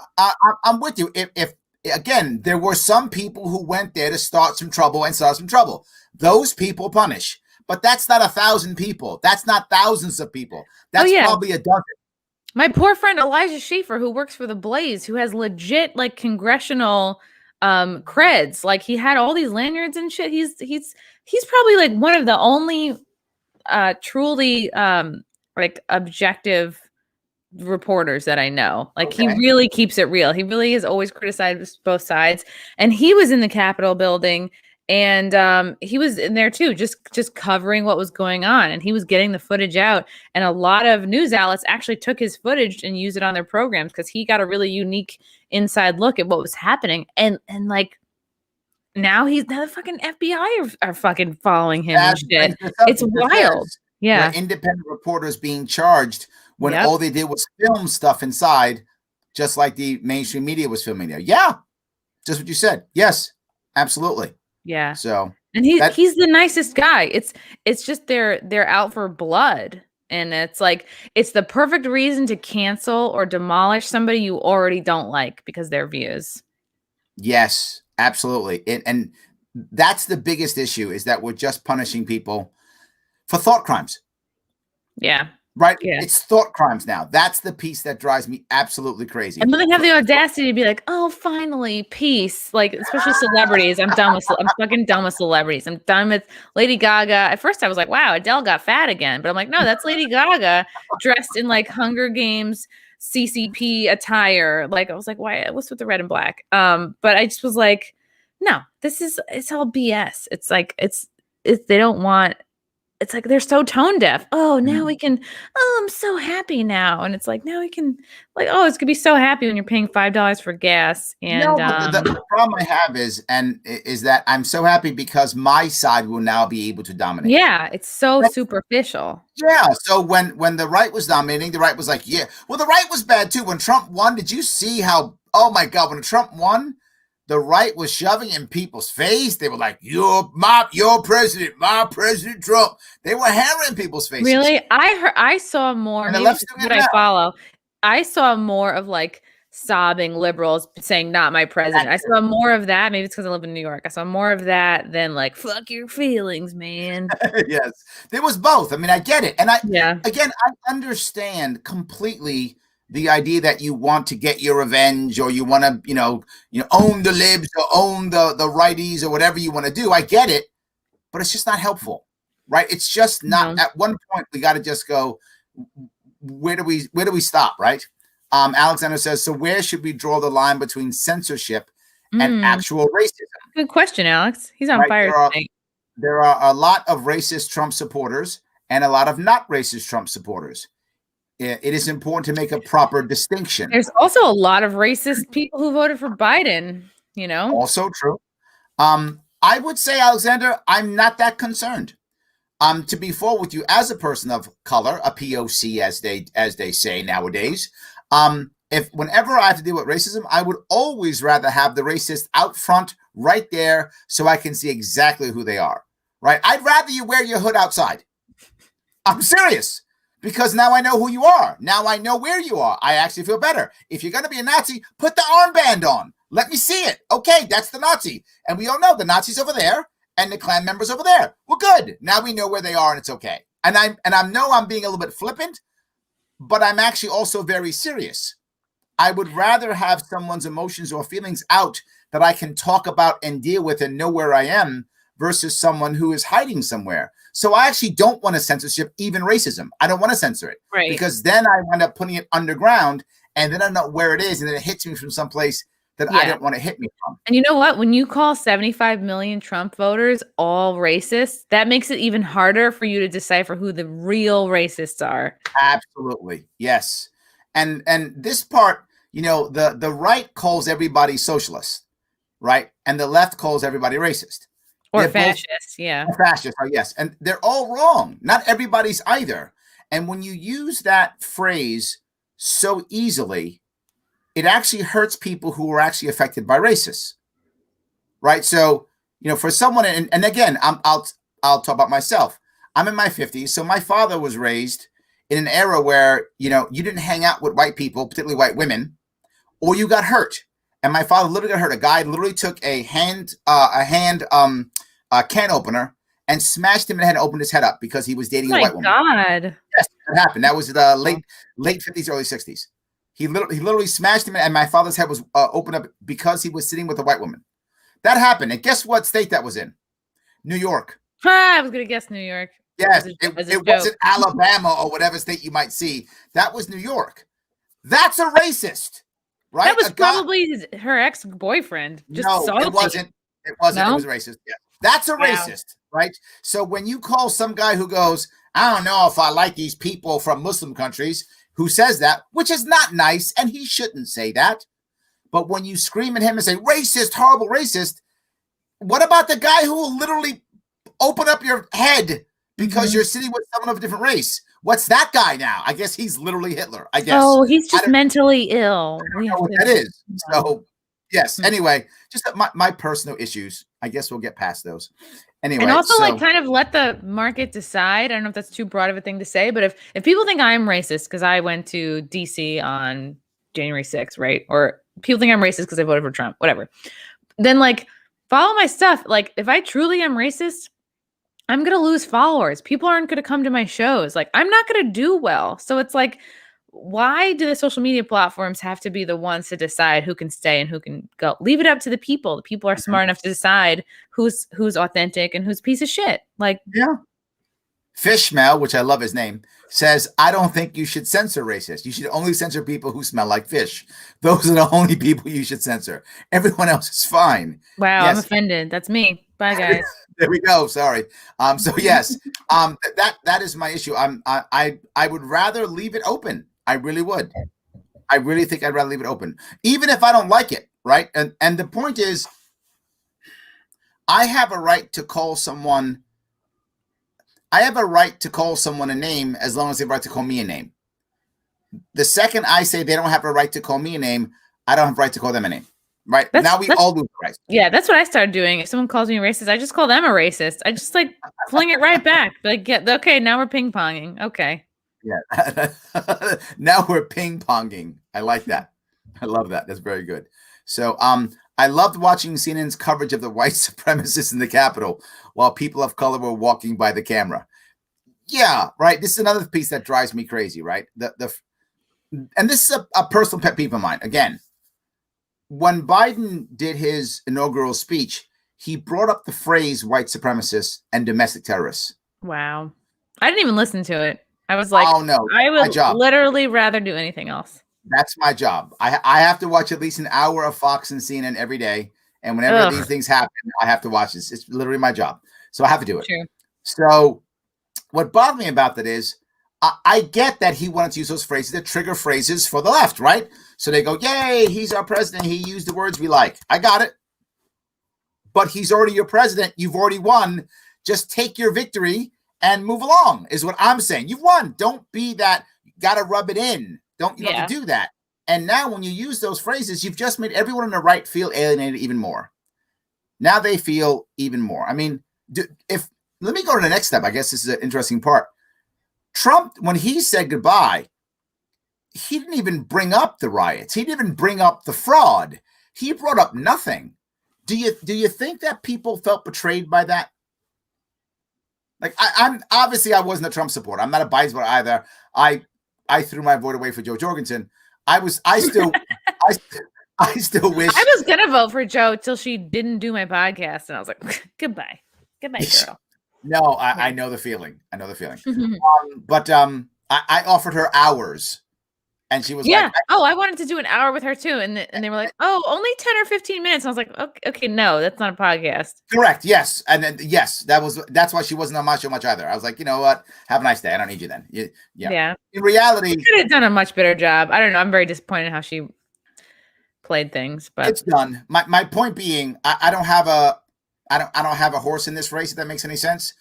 I'm with you. If again, there were some people who went there to start some trouble. Those people punish. But that's not 1,000 people. That's not thousands of people. That's probably a dozen. My poor friend Elijah Shafer, who works for the Blaze, who has legit like congressional creds. Like, he had all these lanyards and shit. He's probably like one of the only truly like objective reporters that I know. Like, he really keeps it real. He really has always criticized both sides. And he was in the Capitol building, and he was in there too, just covering what was going on. And he was getting the footage out. And a lot of news outlets actually took his footage and used it on their programs because he got a really unique inside look at what was happening. And like, now the fucking FBI are fucking following him and shit. It's wild. Yeah. Independent reporters being charged when all they did was film stuff inside, just like the mainstream media was filming there. Yeah. Just what you said. Yes, absolutely. Yeah. So, and he's the nicest guy. It's just they're out for blood. And it's like, it's the perfect reason to cancel or demolish somebody you already don't like because their views. Yes, absolutely. And that's the biggest issue, is that we're just punishing people for thought crimes. Yeah. Right? Yeah. It's thought crimes now. That's the piece that drives me absolutely crazy. And then they have the audacity to be like, oh, finally, peace. Like, especially celebrities. I'm fucking done with celebrities. I'm done with Lady Gaga. At first I was like, wow, Adele got fat again. But I'm like, no, that's Lady Gaga dressed in like Hunger Games CCP attire. Like, I was like, why? What's with the red and black? But I just was like, no, it's all BS. It's like, it's they don't want. it's like they're so tone deaf. Oh, now we can, oh, I'm so happy now. And it's like, now we can, like, oh, it's gonna be so happy when you're paying $5 for gas. And but the problem I have is that I'm so happy because my side will now be able to dominate. Yeah, it's so superficial. Yeah. So when the right was dominating, the right was like, yeah. Well, the right was bad too. When Trump won, did you see how, oh my God, when Trump won, the right was shoving in people's face. They were like, your president, my President Trump. They were hammering people's faces. Really? I saw more, And the maybe left's it's doing what it I now. follow. I saw more of like sobbing liberals saying, not my president. I saw more of that. Maybe it's because I live in New York. I saw more of that than like, fuck your feelings, man. Yes. There was both. I mean, I get it. And Yeah. again, I understand completely the idea that you want to get your revenge, or you want to, own the libs or own the righties or whatever you want to do. I get it, but it's just not helpful, right? It's just not. At one point, we got to just go, where do we stop, right? Alexander says, so where should we draw the line between censorship and actual racism? Good question, Alex. He's on fire tonight. There are a lot of racist Trump supporters and a lot of not racist Trump supporters. It is important to make a proper distinction. There's also a lot of racist people who voted for Biden, Also true. I would say, Alexander, I'm not that concerned. To be forward with you, as a person of color, a POC, as they say nowadays, whenever I have to deal with racism, I would always rather have the racist out front right there so I can see exactly who they are, right? I'd rather you wear your hood outside. I'm serious. Because now I know who you are. Now I know where you are. I actually feel better. If you're going to be a Nazi, put the armband on. Let me see it. Okay, that's the Nazi. And we all know the Nazis over there and the Klan members over there. Well, good. Now we know where they are and it's okay. And I know I'm being a little bit flippant, but I'm actually also very serious. I would rather have someone's emotions or feelings out that I can talk about and deal with and know where I am versus someone who is hiding somewhere. So I actually don't want to censorship, even racism. I don't want to censor it. Right. Because then I wind up putting it underground and then I don't know where it is. And then it hits me from someplace that I don't want to hit me from. And you know what? When you call 75 million Trump voters all racist, that makes it even harder for you to decipher who the real racists are. Absolutely. Yes. And this part, the right calls everybody socialist, right? And the left calls everybody racist. Or fascist, Fascist, yes. And they're all wrong. Not everybody's either. And when you use that phrase so easily, it actually hurts people who are actually affected by racists, right? So, for someone, and again, I'll talk about myself. I'm in my 50s, so my father was raised in an era where, you didn't hang out with white people, particularly white women, or you got hurt. And my father literally got hurt. A guy literally took a can opener and smashed him in the head and opened his head up because he was dating a white woman. Oh my God. Yes, that happened. That was the late 50s, early 60s. He literally smashed him, and my father's head was opened up because he was sitting with a white woman. That happened. And guess what state that was in? New York. I was going to guess New York. Yes, it wasn't Alabama or whatever state you might see. That was New York. That's a racist, right? That was probably her ex-boyfriend. No, it wasn't. It wasn't. No? It was racist. Yeah. That's a racist, right? So when you call some guy who goes, I don't know if I like these people from Muslim countries, who says that, which is not nice, and he shouldn't say that. But when you scream at him and say, racist, horrible racist, what about the guy who will literally open up your head because you're sitting with someone of a different race? What's that guy now? I guess he's literally Hitler, I guess. Oh, he's just mentally ill. I don't know what that is. So, yes. Anyway, just my personal issues. I guess we'll get past those. Anyway, and also kind of let the market decide. I don't know if that's too broad of a thing to say, but if people think I'm racist because I went to DC on January 6th, right? Or people think I'm racist because I voted for Trump, whatever. Then follow my stuff. If I truly am racist, I'm going to lose followers. People aren't going to come to my shows. I'm not going to do well. So it's why do the social media platforms have to be the ones to decide who can stay and who can go? Leave it up to the people. The people are smart enough to decide who's authentic and who's a piece of shit. Yeah. Fishmail, which I love his name, says, I don't think you should censor racists. You should only censor people who smell like fish. Those are the only people you should censor. Everyone else is fine. Wow, yes. I'm offended. That's me. Bye, guys. There we go. Sorry. So yes, that is my issue. I would rather leave it open. I really would. I really think I'd rather leave it open, even if I don't like it. Right. And the point is, I have a right to call someone. I have a right to call someone a name as long as they have a right to call me a name. The second I say they don't have a right to call me a name, I don't have a right to call them a name. Right. Now we all lose the right. Yeah, that's what I started doing. If someone calls me a racist, I just call them a racist. I just like fling it right back. Like, okay, now we're ping ponging. Okay. Yeah. Now we're ping ponging. I like that. I love that. That's very good. So I loved watching CNN's coverage of the white supremacists in the Capitol while people of color were walking by the camera. Yeah, right. This is another piece that drives me crazy, right? And this is a personal pet peeve of mine. Again, when Biden did his inaugural speech, he brought up the phrase white supremacists and domestic terrorists. Wow. I didn't even listen to it. I was like, oh, no, I would literally rather do anything else. That's my job. I have to watch at least an hour of Fox and CNN every day. And whenever these things happen, I have to watch this. It's literally my job. So I have to do it. True. So what bothered me about that is I get that he wanted to use those phrases that trigger phrases for the left, right? So they go, yay, he's our president. He used the words we like. I got it. But he's already your president. You've already won. Just take your victory and move along is what I'm saying. You've won. Don't be that. You got to rub it in. You don't have to do that. And now when you use those phrases, you've just made everyone on the right feel alienated even more. Now they feel even more. I mean, let me go to the next step. I guess this is an interesting part. Trump, when he said goodbye, he didn't even bring up the riots. He didn't even bring up the fraud. He brought up nothing. Do you think that people felt betrayed by that? Like I'm obviously I wasn't a Trump supporter. I'm not a Biden supporter either. I threw my vote away for Joe Jorgensen. I still wish I was gonna vote for Joe till she didn't do my podcast, and I was like, goodbye, girl. No, I know the feeling. I know the feeling. But I offered her hours, and she was like, I wanted to do an hour with her too, and they were like, oh, only 10 or 15 minutes. And I was like, okay, no, that's not a podcast. Correct. Yes, and then that's why she wasn't on my show much either. I was like, you know what? Have a nice day. I don't need you then. Yeah. In reality, she could have done a much better job. I don't know. I'm very disappointed how she played things, but it's done. My point being, I don't have a horse in this race, if that makes any sense.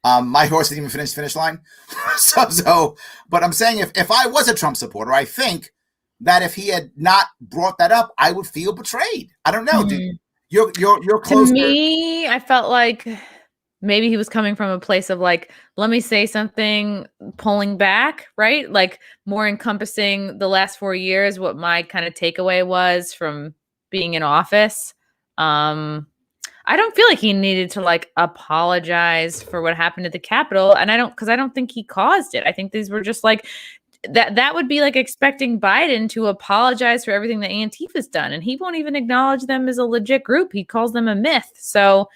My horse didn't even finish the finish line. But I'm saying if I was a Trump supporter, I think that if he had not brought that up, I would feel betrayed. I don't know. You're closer. To me, I felt like maybe he was coming from a place of like, let me say something, pulling back, right? Like more encompassing the last 4 years, what my kind of takeaway was from being in office. I don't feel like he needed to like apologize for what happened at the Capitol. And I don't think he caused it. I think these were just like, that would be like expecting Biden to apologize for everything that Antifa's done. And he won't even acknowledge them as a legit group. He calls them a myth. So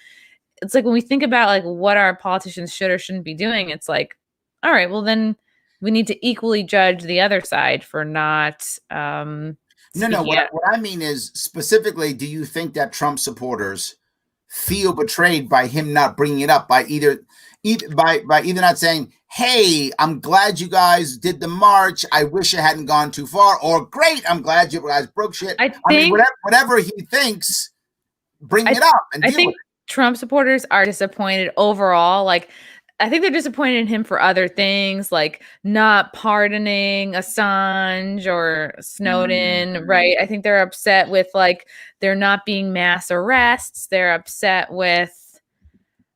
it's like when we think about like what our politicians should or shouldn't be doing, it's like, all right, well then we need to equally judge the other side for not. No. What I mean is specifically, do you think that Trump supporters feel betrayed by him not bringing it up, by either not saying, hey, I'm glad you guys did the march. I wish it hadn't gone too far, or great, I'm glad you guys broke shit. I mean, whatever he thinks, bring it up. And I think Trump supporters are disappointed overall. Like, I think they're disappointed in him for other things, like not pardoning Assange or Snowden, right? I think they're upset with like there not being mass arrests. They're upset with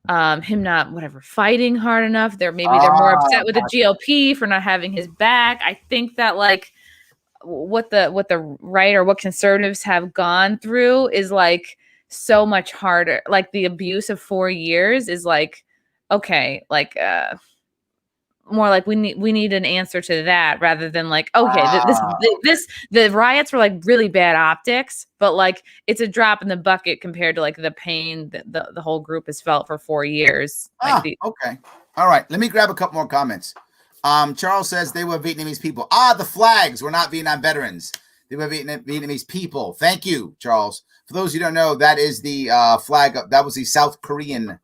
him not fighting hard enough. They're more upset with the GOP for not having his back. I think that like what the right or what conservatives have gone through is like so much harder. Like the abuse of 4 years is like, okay, like more like we need an answer to that rather than like, okay, the riots were like really bad optics, but like it's a drop in the bucket compared to like the pain that the whole group has felt for 4 years. Okay. All right. Let me grab a couple more comments. Charles says they were Vietnamese people. The flags were not Vietnam veterans. The Vietnamese people. Thank you, Charles. For those who don't know, that is the flag. That was the South Vietnamese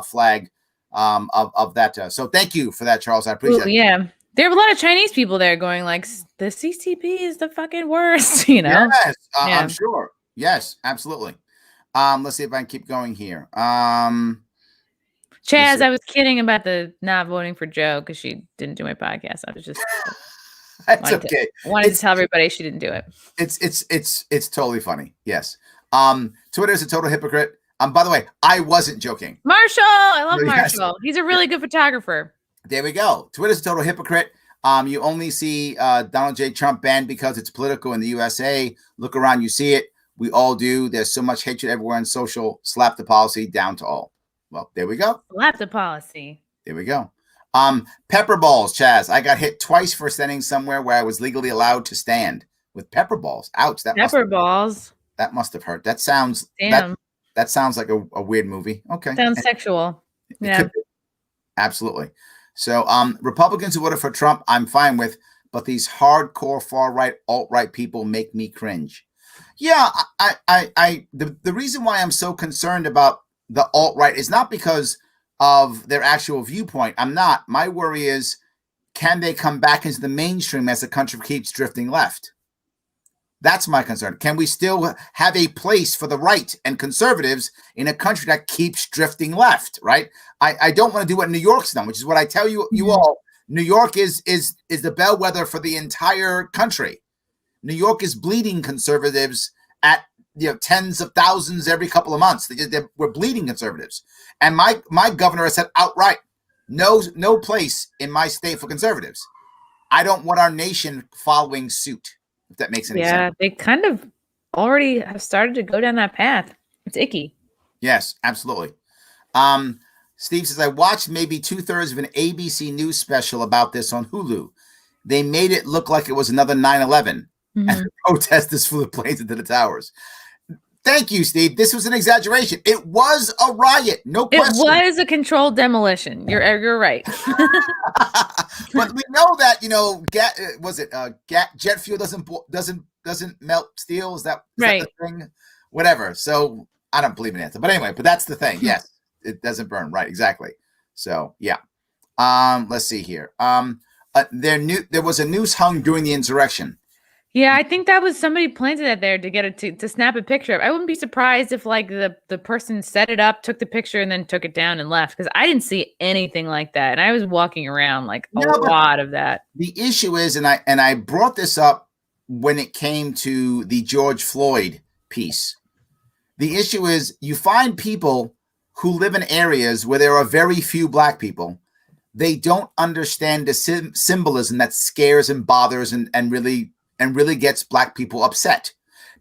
flag of that. So thank you for that, Charles. I appreciate it. Yeah. There are a lot of Chinese people there going like, the CCP is the fucking worst, you know? Yes, I'm sure. Yes, absolutely. Let's see if I can keep going here. Chaz, I was kidding about the not voting for Joe because she didn't do my podcast. I was just wanted to tell everybody she didn't do it. It's totally funny. Yes. Twitter's a total hypocrite. By the way, I wasn't joking. Marshall, I love Marshall. He's a really good photographer. There we go. Twitter's a total hypocrite. You only see Donald J. Trump banned because it's political in the USA. Look around, you see it. We all do. There's so much hatred everywhere on social. Slap the policy down to all. Well, there we go. Slap the policy. There we go. Pepper balls, Chaz. I got hit twice for standing somewhere where I was legally allowed to stand with pepper balls. Ouch. That must have hurt. That sounds that sounds like a weird movie. Okay. Sounds sexual. Yeah. Absolutely. So Republicans who voted for Trump, I'm fine with, but these hardcore far-right, alt-right people make me cringe. Yeah, the reason why I'm so concerned about the alt-right is not because of their actual viewpoint. I'm not. My worry is, can they come back into the mainstream as the country keeps drifting left? That's my concern. Can we still have a place for the right and conservatives in a country that keeps drifting left, right? I don't want to do what New York's done, which is what I tell you all. New York is the bellwether for the entire country. New York is bleeding conservatives at tens of thousands every couple of months. We're bleeding conservatives. And my governor has said outright, no place in my state for conservatives. I don't want our nation following suit, if that makes any sense. Yeah, they kind of already have started to go down that path. It's icky. Yes, absolutely. Steve says, I watched maybe 2/3 of an ABC News special about this on Hulu. They made it look like it was another 9/11. And the protesters flew the planes into the towers. Thank you, Steve. This was an exaggeration. It was a riot. No question. It was a controlled demolition. You're right. But we know that, jet fuel doesn't melt steel. Is that the thing? Whatever. So I don't believe in it. But anyway, but that's the thing. Yes, it doesn't burn. Right. Exactly. So yeah. Let's see here. There was a noose hung during the insurrection. Yeah, I think that was somebody planted that there to get it to snap a picture of. I wouldn't be surprised if like the person set it up, took the picture, and then took it down and left, because I didn't see anything like that. And I was walking around like a lot of that. The issue is, and I brought this up when it came to the George Floyd piece. The issue is you find people who live in areas where there are very few black people. They don't understand the symbolism that scares and bothers and really gets black people upset.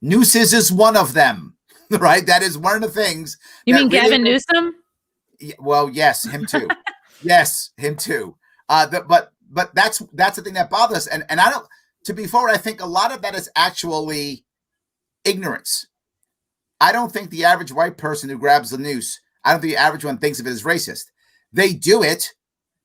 Nooses is one of them, right? That is one of the things. You mean Gavin Newsom? Well, yes, him too. Yes, him too. But that's the thing that bothers us. And I don't, to be forward, I think a lot of that is actually ignorance. I don't think the average white person who grabs the noose, I don't think the average one thinks of it as racist. They do it,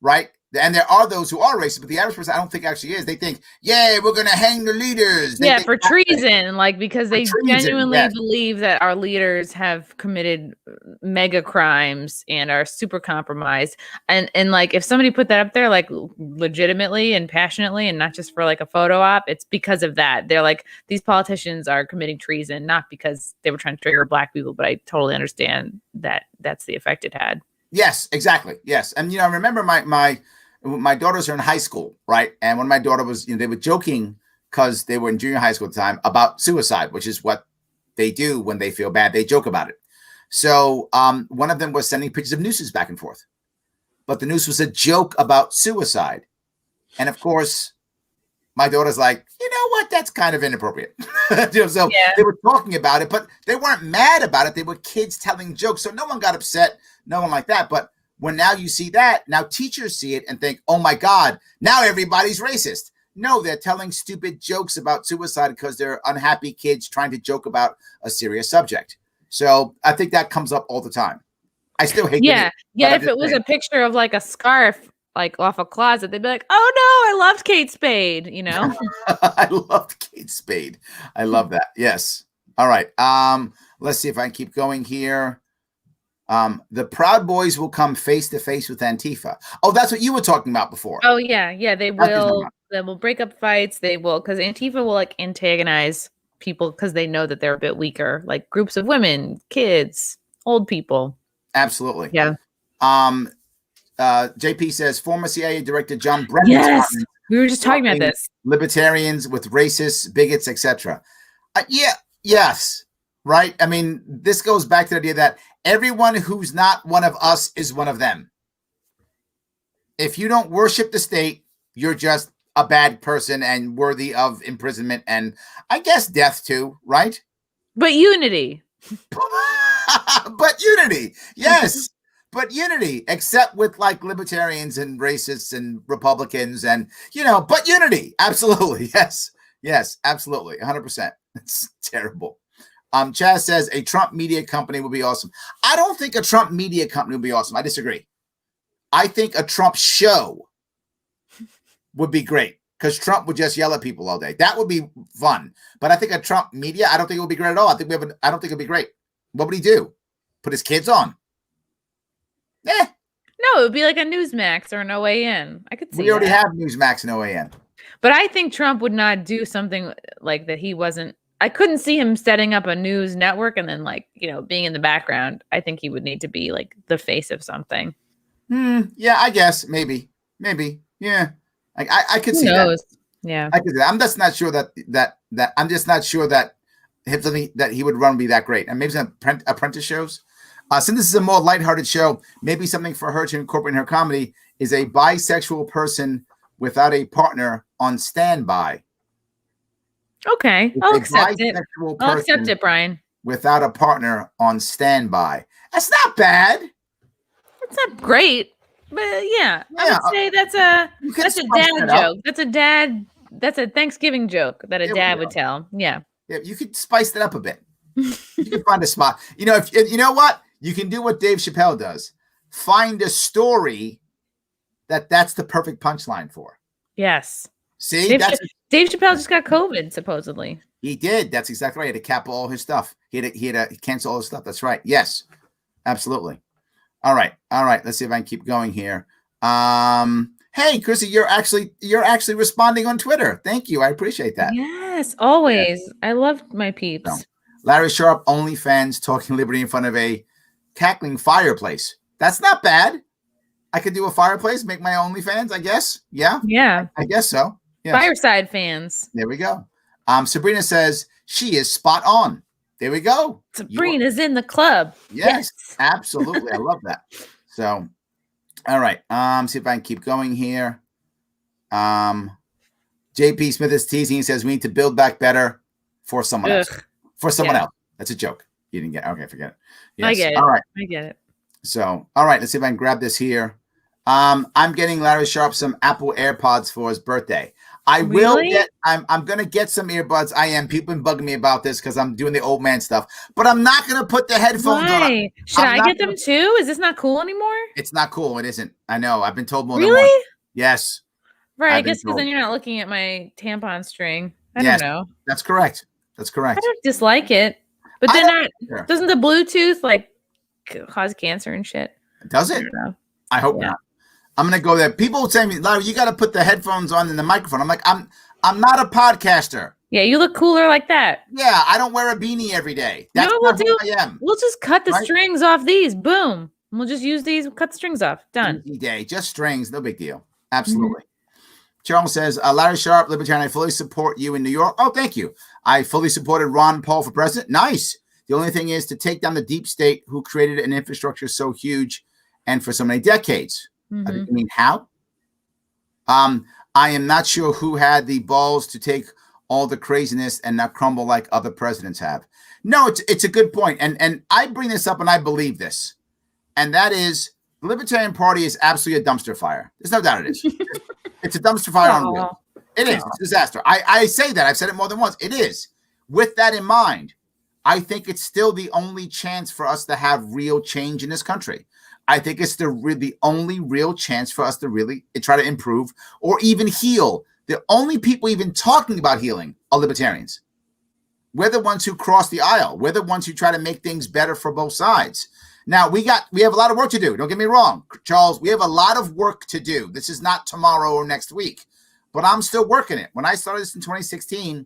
right? And there are those who are racist, but the average person I don't think actually is. They think, yeah, we're going to hang the leaders. They for treason, because they genuinely believe that our leaders have committed mega crimes and are super compromised. And like, if somebody put that up there, like legitimately and passionately, and not just for like a photo op, it's because of that. They're like, these politicians are committing treason, not because they were trying to trigger black people, but I totally understand that that's the effect it had. Yes, exactly. Yes. And, I remember my daughters are in high school, right? And when my daughter was, they were joking because they were in junior high school at the time about suicide, which is what they do when they feel bad. They joke about it. So one of them was sending pictures of nooses back and forth. But the noose was a joke about suicide. And of course, my daughter's like, you know what? That's kind of inappropriate. So they were talking about it, but they weren't mad about it. They were kids telling jokes. So no one got upset. No one like that. But when now you see that, now teachers see it and think, oh my God, now everybody's racist. No, they're telling stupid jokes about suicide because they're unhappy kids trying to joke about a serious subject. So I think that comes up all the time. I still hate it. Yeah. If it was a picture of like a scarf like off a closet, they'd be like, "Oh no, I loved Kate Spade," you know. I loved Kate Spade. I love that. Yes. All right. Let's see if I can keep going here. The Proud Boys will come face to face with Antifa. Oh, that's what you were talking about before. Oh yeah, they will. They will break up fights. They will, because Antifa will like antagonize people because they know that they're a bit weaker, like groups of women, kids, old people. Absolutely. Yeah. JP says former CIA Director John Brennan. Yes, we were just talking about this. Libertarians with racists, bigots, etc. Yes. Right. I mean, this goes back to the idea that everyone who's not one of us is one of them. If you don't worship the state, you're just a bad person and worthy of imprisonment and I guess death too, right? But unity. But unity. Yes. But unity, except with like libertarians and racists and Republicans and, but unity. Absolutely. Yes, absolutely. 100%. It's terrible. Chaz says a Trump media company would be awesome. I don't think a Trump media company would be awesome. I disagree. I think a Trump show would be great because Trump would just yell at people all day. That would be fun. But I think a Trump media, I don't think it would be great at all. I don't think it'd be great. What would he do? Put his kids on? No, it would be like a Newsmax or an OAN. I could see we already have Newsmax and OAN. But I think Trump would not do something like that. He wasn't. I couldn't see him setting up a news network and then being in the background. I think he would need to be like the face of something. Yeah, I guess maybe. Yeah, I could see that. Yeah, I could see that. I'm just not sure that I'm just not sure that something that he would run would be that great. And maybe some apprentice shows. Since this is a more lighthearted show, maybe something for her to incorporate in her comedy is a bisexual person without a partner on standby. Okay, I'll accept it, Brian. Without a partner on standby. That's not bad. It's not great, but yeah, I would say that's a dad joke. That's a Thanksgiving joke that a dad would tell. Yeah, you could spice it up a bit. You can find a spot. If you know what, you can do what Dave Chappelle does. Find a story that's the perfect punchline for. Yes. See, Dave Chappelle just got COVID, supposedly. He did. That's exactly right. He had to cap all his stuff. He had to cancel all his stuff. That's right. Yes, absolutely. All right. Let's see if I can keep going here. Hey, Chrissie, you're actually responding on Twitter. Thank you. I appreciate that. Yes, always. Yes. I love my peeps. So, Larry Sharpe, OnlyFans, talking liberty in front of a cackling fireplace. That's not bad. I could do a fireplace, make my OnlyFans, I guess. Yeah. Yeah. I guess so. Yes. Fireside fans. There we go. Sabrina says she is spot on. There we go. Sabrina's in the club. Yes. Absolutely. I love that. So, all right. See if I can keep going here. JP Smith is teasing. He says we need to build back better for someone else. For someone else. That's a joke. You didn't get it. Okay, forget it. Yes. I get it. All right. I get it. So, all right. Let's see if I can grab this here. I'm getting Larry Sharpe some Apple AirPods for his birthday. I'm going to get some earbuds. I am. People have been bugging me about this because I'm doing the old man stuff. But I'm not going to put the headphones on. Should I get them too? Is this not cool anymore? It's not cool. It isn't. I know. I've been told more than once. Yes. Right. I guess because then you're not looking at my tampon string. I don't know. That's correct. I don't dislike it. But then doesn't the Bluetooth cause cancer and shit? Does it? I hope not. I'm going to go there. People will say to me, Larry, you got to put the headphones on and the microphone. I'm like, I'm not a podcaster. Yeah, you look cooler like that. Yeah, I don't wear a beanie every day. That's not who I am. We'll just cut the strings off these. Boom. We'll just use these, cut the strings off. Done. Easy day. Just strings. No big deal. Absolutely. Charles says, Larry Sharpe, Libertarian, I fully support you in New York. Oh, thank you. I fully supported Ron Paul for president. Nice. The only thing is to take down the deep state who created an infrastructure so huge and for so many decades. I mean, how? I am not sure who had the balls to take all the craziness and not crumble like other presidents have. No, it's a good point. And I bring this up and I believe this. And that is the Libertarian Party is absolutely a dumpster fire. There's no doubt it is. It's a dumpster fire on wheels. It is. It's a disaster. I say that. I've said it more than once. It is. With that in mind, I think it's still the only chance for us to have real change in this country. I think it's the only real chance for us to really try to improve or even heal. The only people even talking about healing are libertarians. We're the ones who cross the aisle. We're the ones who try to make things better for both sides. Now, we have a lot of work to do. Don't get me wrong, Charles. We have a lot of work to do. This is not tomorrow or next week, but I'm still working it. When I started this in 2016,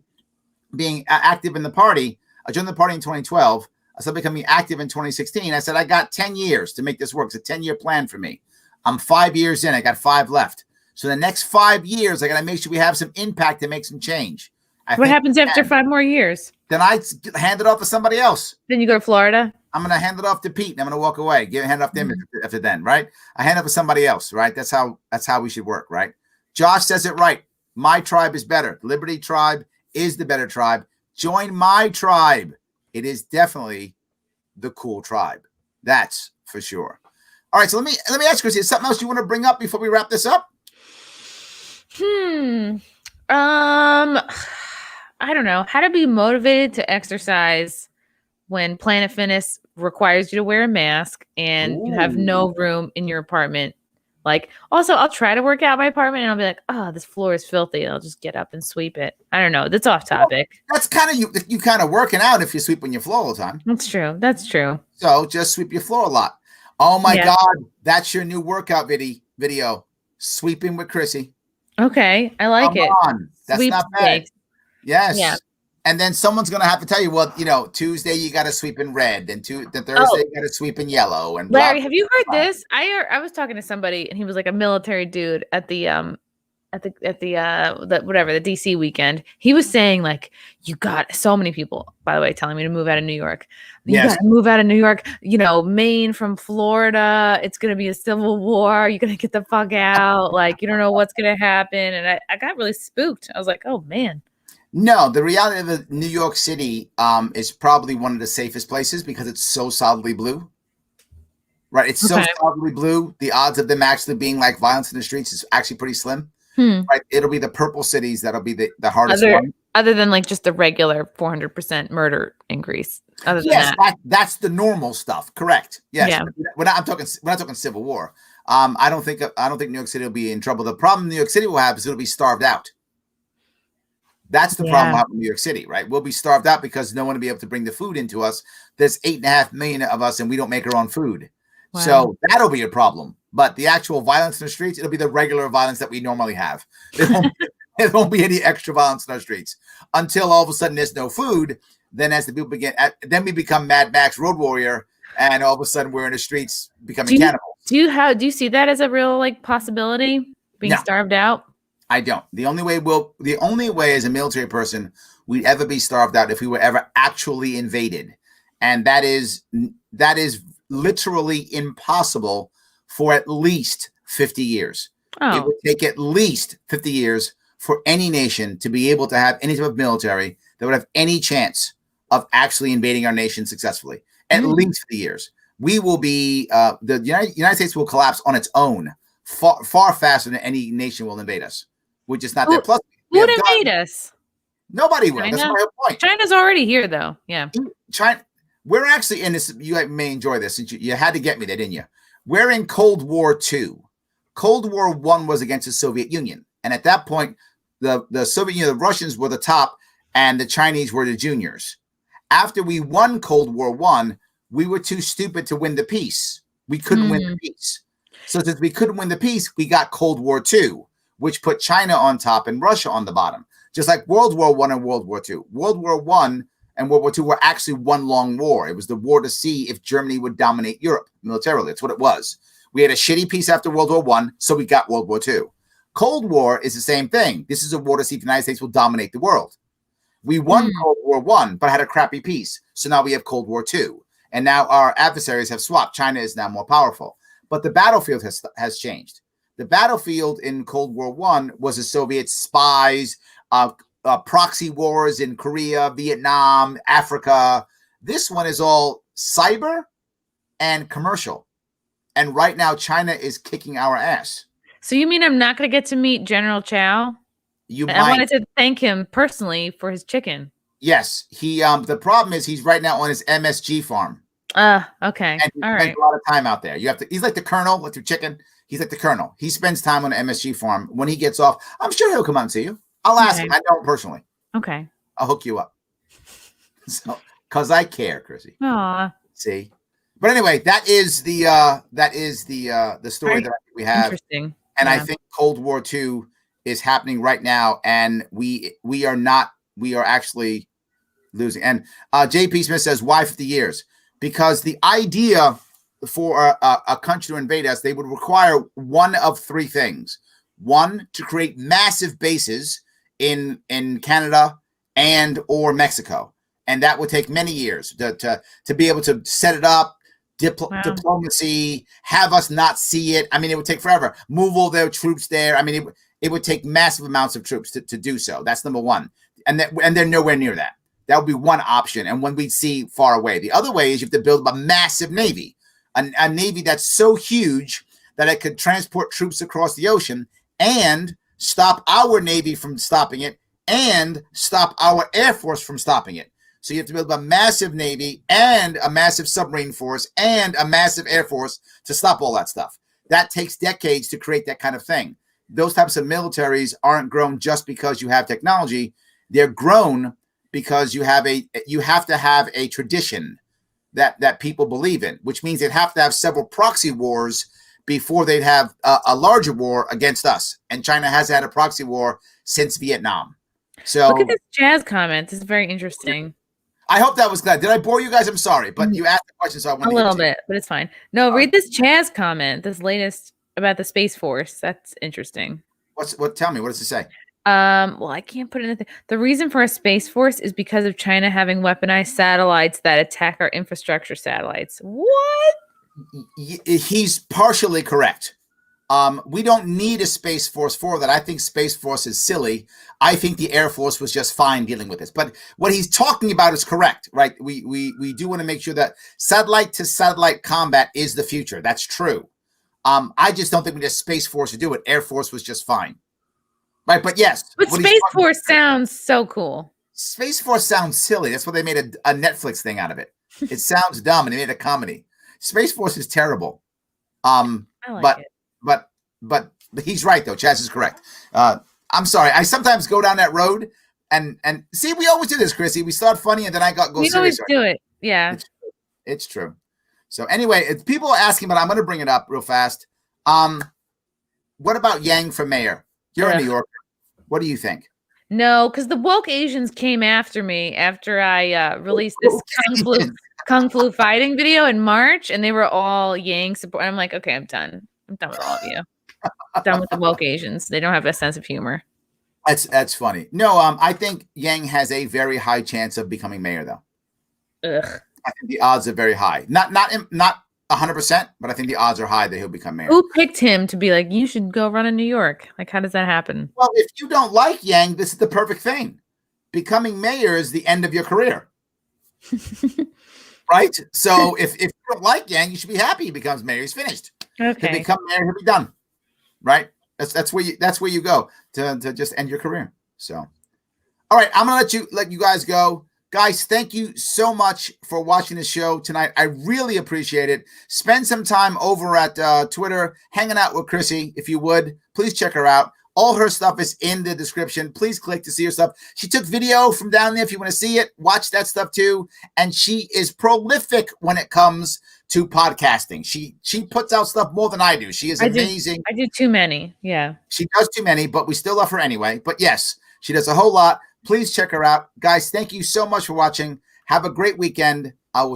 being active in the party, I joined the party in 2012. I started becoming active in 2016. I said, I got 10 years to make this work. It's a 10-year plan for me. I'm 5 years in. I got 5 left. So the next 5 years, I got to make sure we have some impact and make some change. What happens after 5 more years? Then I hand it off to somebody else. Then you go to Florida? I'm going to hand it off to Pete, and I'm going to walk away. Hand it off to him after then, right? I hand it off to somebody else, right? That's how we should work, right? Josh says it right. My tribe is better. Liberty tribe is the better tribe. Join my tribe. It is definitely the cool tribe. That's for sure. All right, so let me ask you, is there something else you want to bring up before we wrap this up? I don't know. How to be motivated to exercise when Planet Fitness requires you to wear a mask and you have no room in your apartment. Like, also, I'll try to work out my apartment and I'll be like, oh, this floor is filthy. I'll just get up and sweep it. I don't know. That's off topic. Well, that's kind of you kind of working out if you're sweeping your floor all the time. That's true. That's true. So just sweep your floor a lot. Oh, my God. That's your new workout video. Sweeping with Chrissie. Okay. I like it. That's not bad. Yes. Yeah. And then someone's going to have to tell you, well, Tuesday you got to sweep in red, and Thursday you got to sweep in yellow. And Larry, have you heard this? I was talking to somebody, and he was like a military dude at the DC weekend. He was saying, like, you got so many people, by the way, telling me to move out of New York. You got to move out of New York. Maine from Florida. It's going to be a civil war. You're going to get the fuck out. Like, you don't know what's going to happen. And I got really spooked. I was like, oh man. No, the reality of the New York City is probably one of the safest places because it's so solidly blue. Right? It's so solidly blue. The odds of them actually being like violence in the streets is actually pretty slim. Right? It'll be the purple cities that'll be the hardest one. Other than like just the regular 400% murder increase. Other than that's the normal stuff. Correct. Yes. Yeah. We're not talking civil war. I don't think New York City will be in trouble. The problem New York City will have is it'll be starved out. That's the problem with New York City, right? We'll be starved out because no one will be able to bring the food into us. There's 8.5 million of us, and we don't make our own food. Wow. So that'll be a problem. But the actual violence in the streets, it'll be the regular violence that we normally have. There won't be any extra violence in our streets until all of a sudden there's no food. Then as the people then we become Mad Max Road Warrior, and all of a sudden we're in the streets becoming cannibals. Do you see that as a real possibility, being starved out? I don't. The only way as a military person we'd ever be starved out if we were ever actually invaded. And that is literally impossible for at least 50 years. Oh. It would take at least 50 years for any nation to be able to have any type of military that would have any chance of actually invading our nation successfully. At least 50 years. We will be, the United States will collapse on its own far faster than any nation will invade us. We're just not there. Plus, who would invade us? Nobody will. China? That's my whole point. China's already here, though. Yeah. China. We're actually in this. You may enjoy this since you had to get me there, didn't you? We're in Cold War II. Cold War I was against the Soviet Union, and at that point, the Soviet Union, the Russians were the top, and the Chinese were the juniors. After we won Cold War I, we were too stupid to win the peace. We couldn't win the peace. So since we couldn't win the peace, we got Cold War II, which put China on top and Russia on the bottom. Just like World War I and World War II. World War I and World War II were actually one long war. It was the war to see if Germany would dominate Europe militarily. That's what it was. We had a shitty peace after World War I, so we got World War II. Cold War is the same thing. This is a war to see if the United States will dominate the world. We won Cold War I, but had a crappy peace. So now we have Cold War II. And now our adversaries have swapped. China is now more powerful. But the battlefield has changed. The battlefield in Cold War I was the Soviet spies, proxy wars in Korea, Vietnam, Africa. This one is all cyber and commercial. And right now, China is kicking our ass. So you mean I'm not going to get to meet General Chao? I wanted to thank him personally for his chicken. Yes. The problem is he's right now on his MSG farm. Okay. And he All spends right. a lot of time out there. He's like the colonel with your chicken. He's like the colonel. He spends time on the MSG farm. When he gets off, I'm sure he'll come out and see you. I'll ask him. I know him personally. Okay. I'll hook you up. So, because I care, Chrissy. Aw. See? But anyway, that is the story that we have. Interesting. And I think Cold War II is happening right now, and we are actually losing. And JP Smith says, why 50 years? Because the idea for a country to invade us, they would require one of three things. One, to create massive bases in Canada and or Mexico. And that would take many years to be able to set it up, diplomacy, have us not see it. I mean, it would take forever. Move all their troops there. I mean, it would take massive amounts of troops to do so. That's number one. And they're nowhere near that. That would be one option, and one we'd see far away. The other way is you have to build a massive navy, a navy that's so huge that it could transport troops across the ocean and stop our navy from stopping it and stop our air force from stopping it. So you have to build a massive navy and a massive submarine force and a massive air force to stop all that stuff. That takes decades to create that kind of thing. Those types of militaries aren't grown just because you have technology. They're grown because you have to have a tradition that people believe in, which means they'd have to have several proxy wars before they'd have a larger war against us. And China has had a proxy war since Vietnam. So look at this jazz comment. This is very interesting. I hope that was good. Did I bore you guys? I'm sorry, but you asked the question, so I wanted a little bit, but it's fine. No, read this jazz comment. This latest about the Space Force. That's interesting. Tell me, what does it say? Well, I can't put it in the reason for a Space Force is because of China having weaponized satellites that attack our infrastructure satellites. What? He's partially correct. We don't need a Space Force for that. I think Space Force is silly. I think the Air Force was just fine dealing with this. But what he's talking about is correct, right? We do want to make sure that satellite to satellite combat is the future. That's true. I just don't think we need a Space Force to do it. Air Force was just fine. Right, but yes. But Space Force sounds so cool. Space Force sounds silly. That's why they made a Netflix thing out of it. It sounds dumb, and they made a comedy. Space Force is terrible. I like it. But he's right though. Chaz is correct. I'm sorry. I sometimes go down that road and see. We always do this, Chrissy. We start funny and then I go serious. We always do it. Yeah, it's true. So anyway, if people are asking, but I'm going to bring it up real fast. What about Yang for mayor? You're in New York. What do you think? No, because the woke Asians came after me after I released this kung flu fighting video in March, and they were all Yang support. I'm like, okay, I'm done. I'm done with all of you. I'm done with the woke Asians. They don't have a sense of humor. That's funny. No, I think Yang has a very high chance of becoming mayor, though. Ugh. I think the odds are very high. Not 100%, but I think the odds are high that he'll become mayor. Who picked him to be like, you should go run in New York? Like, how does that happen? Well, if you don't like Yang, this is the perfect thing. Becoming mayor is the end of your career. Right? So if you don't like Yang, you should be happy he becomes mayor. He's finished. Okay. To become mayor, he'll be done. Right? That's where you go to just end your career. So all right, I'm gonna let you guys go. Guys, thank you so much for watching the show tonight. I really appreciate it. Spend some time over at Twitter, hanging out with Chrissy, if you would. Please check her out. All her stuff is in the description. Please click to see her stuff. She took video from down there. If you want to see it, watch that stuff too. And she is prolific when it comes to podcasting. She puts out stuff more than I do. She is amazing. I do too many. Yeah. She does too many, but we still love her anyway. But yes, she does a whole lot. Please check her out. Guys, thank you so much for watching. Have a great weekend. I will